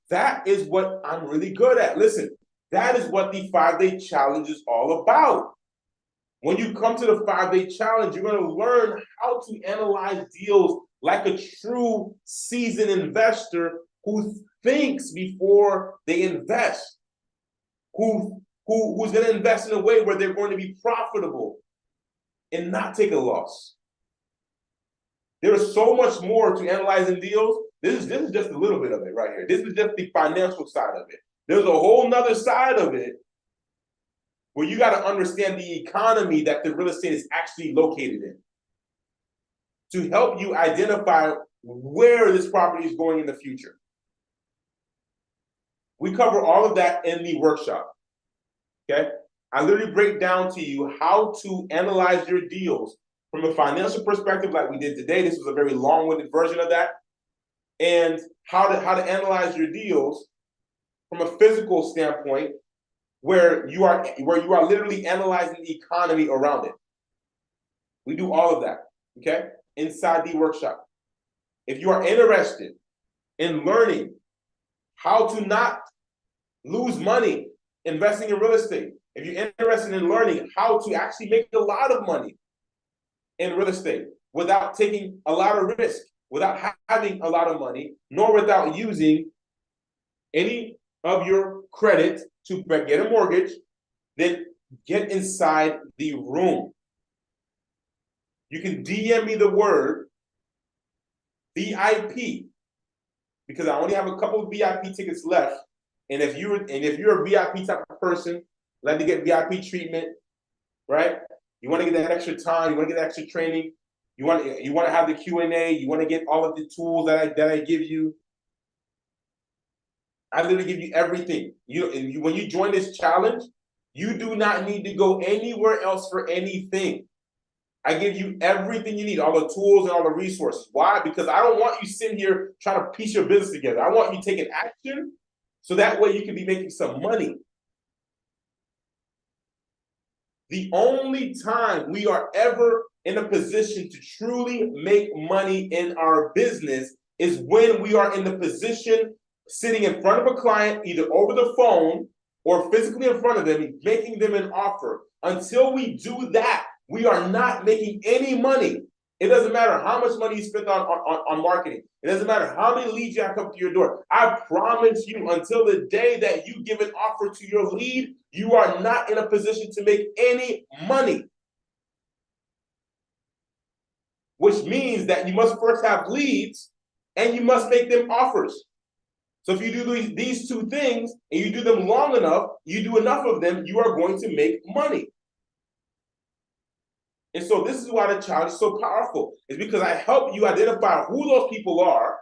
That is what I'm really good at. Listen, that is what the 5-day challenge is all about. When you come to the 5-day challenge, you're going to learn how to analyze deals like a true seasoned investor who thinks before they invest, who's going to invest in a way where they're going to be profitable and not take a loss. There is so much more to analyzing deals. This is just a little bit of it right here. This is just the financial side of it. There's a whole nother side of it where you got to understand the economy that the real estate is actually located in to help you identify where this property is going in the future. We cover all of that in the workshop, okay? I literally break down to you how to analyze your deals from a financial perspective like we did today. This was a very long-winded version of that. And how to analyze your deals from a physical standpoint where you are literally analyzing the economy around it. We do all of that, okay, inside the workshop. If you are interested in learning how to not lose money investing in real estate, if you're interested in learning how to actually make a lot of money in real estate without taking a lot of risk, without having a lot of money, nor without using any of your credit to get a mortgage, then get inside the room. You can DM me the word VIP because I only have a couple of VIP tickets left. And if you're a VIP type of person, like to get VIP treatment, right? You want to get that extra time, you want to get extra training, you want to have the Q&A, you want to get all of the tools that I give you. I literally give you everything. When you join this challenge, you do not need to go anywhere else for anything. I give you everything you need, all the tools and all the resources. Why? Because I don't want you sitting here trying to piece your business together. I want you taking action so that way you can be making some money. The only time we are ever in a position to truly make money in our business is when we are in the position sitting in front of a client, either over the phone or physically in front of them, making them an offer. Until we do that, we are not making any money. It doesn't matter how much money you spend on marketing. It doesn't matter how many leads you have come to your door. I promise you, until the day that you give an offer to your lead, you are not in a position to make any money. Which means that you must first have leads and you must make them offers. So if you do these two things and you do them long enough, you do enough of them, you are going to make money. And so this is why the challenge is so powerful. It's because I help you identify who those people are,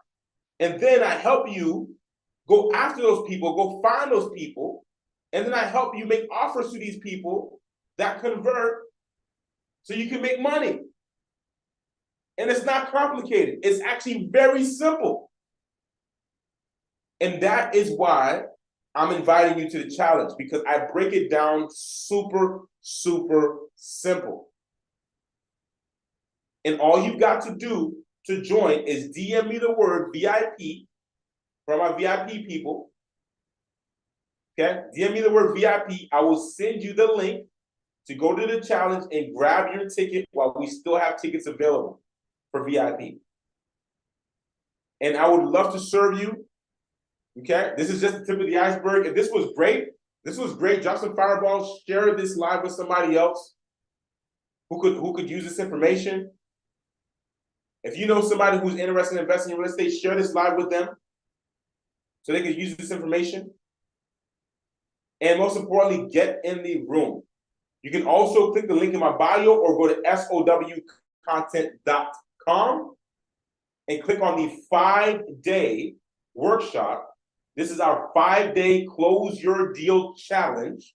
and then I help you go after those people, go find those people, and then I help you make offers to these people that convert so you can make money. And it's not complicated. It's actually very simple. And that is why I'm inviting you to the challenge, because I break it down super, super simple. And all you've got to do to join is DM me the word VIP from my VIP people. Okay? DM me the word VIP. I will send you the link to go to the challenge and grab your ticket while we still have tickets available for VIP. And I would love to serve you. Okay? This is just the tip of the iceberg. If this was great, drop some fireballs, share this live with somebody else who could use this information. If you know somebody who's interested in investing in real estate, share this live with them so they can use this information. And most importantly, get in the room. You can also click the link in my bio or go to SOWcontent.com and click on the 5-day workshop. This is our 5-day Close Your Deal Challenge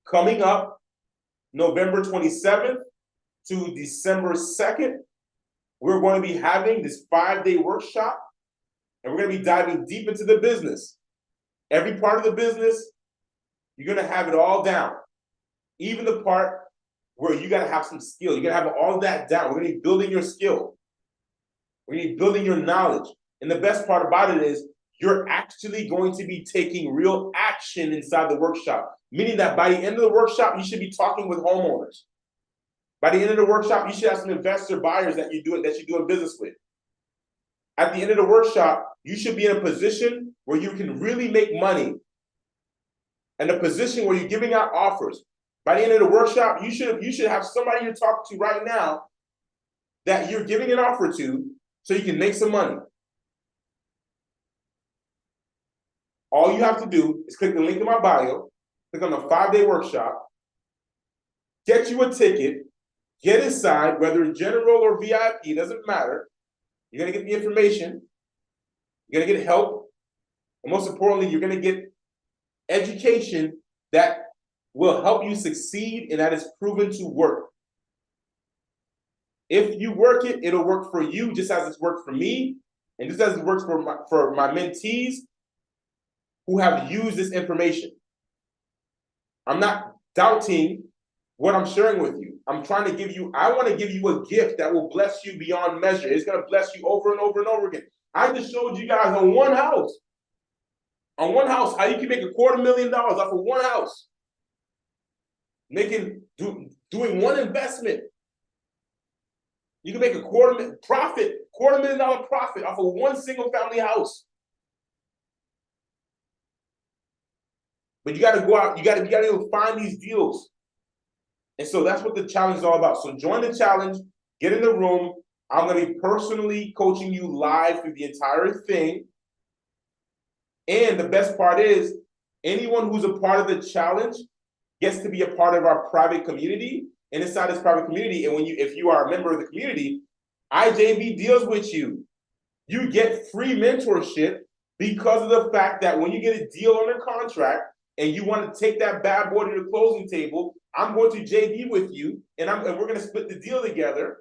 coming up November 27th to December 2nd. We're going to be having this 5-day workshop, and we're going to be diving deep into the business. Every part of the business, you're going to have it all down. Even the part where you got to have some skill. You're going to have all that down. We're going to be building your skill. We're going to be building your knowledge. And the best part about it is you're actually going to be taking real action inside the workshop, meaning that by the end of the workshop, you should be talking with homeowners. By the end of the workshop, you should have some investor buyers that you're doing business with. At the end of the workshop, you should be in a position where you can really make money, and a position where you're giving out offers. By the end of the workshop, you should have somebody you're talking to right now that you're giving an offer to so you can make some money. All you have to do is click the link in my bio, click on the 5-day workshop, get you a ticket, get inside, whether general or VIP, doesn't matter. You're going to get the information. You're going to get help. And most importantly, you're going to get education that will help you succeed and that is proven to work. If you work it, it'll work for you just as it's worked for me and just as it works for my mentees who have used this information. I'm not doubting what I'm sharing with you. I'm trying to give you, I want to give you a gift that will bless you beyond measure. It's going to bless you over and over and over again. I just showed you guys on one house. On one house, how you can make $250,000 off of one house. Doing one investment. You can make $250,000 profit off of one single family house. But you got to go out, you got to find these deals. And so that's what the challenge is all about. So join the challenge, get in the room. I'm going to be personally coaching you live through the entire thing. And the best part is, anyone who's a part of the challenge gets to be a part of our private community. And inside this private community, and if you are a member of the community, IJB deals with you. You get free mentorship because of the fact that when you get a deal under contract and you want to take that bad boy to the closing table, I'm going to JV with you, and we're going to split the deal together.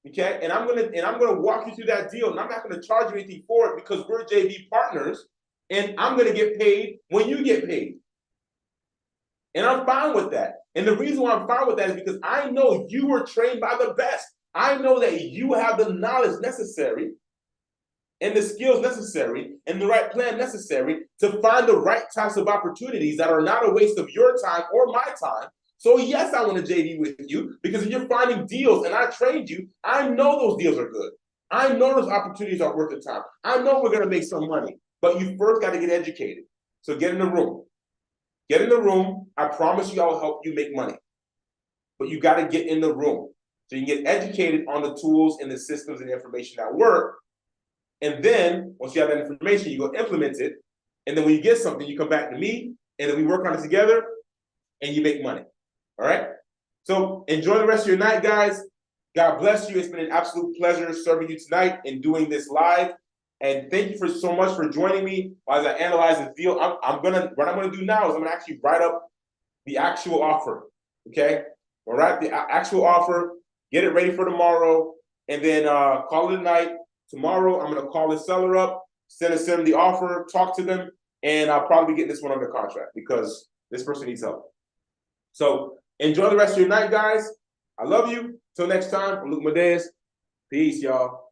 Okay, and I'm gonna walk you through that deal, and I'm not going to charge you anything for it because we're JV partners, and I'm going to get paid when you get paid. And I'm fine with that. And the reason why I'm fine with that is because I know you were trained by the best. I know that you have the knowledge necessary and the skills necessary and the right plan necessary to find the right types of opportunities that are not a waste of your time or my time. So yes, I want to JV with you because if you're finding deals and I trained you, I know those deals are good. I know those opportunities are worth the time. I know we're going to make some money, but you first got to get educated. So get in the room. Get in the room. I promise you I will help you make money. But you got to get in the room so you can get educated on the tools and the systems and the information that work. And then once you have that information, you go implement it. And then when you get something, you come back to me, and then we work on it together, and you make money. All right? So enjoy the rest of your night, guys. God bless you. It's been an absolute pleasure serving you tonight and doing this live. And thank you so much for joining me as I analyze this deal. What I'm gonna do now is I'm gonna actually write up the actual offer. Okay? I'll write the actual offer, get it ready for tomorrow, and then call it a night. Tomorrow, I'm gonna call the seller up, send them the offer, talk to them, and I'll probably get this one under contract because this person needs help. So enjoy the rest of your night, guys. I love you. Till next time, I'm Luke Medeiros. Peace, y'all.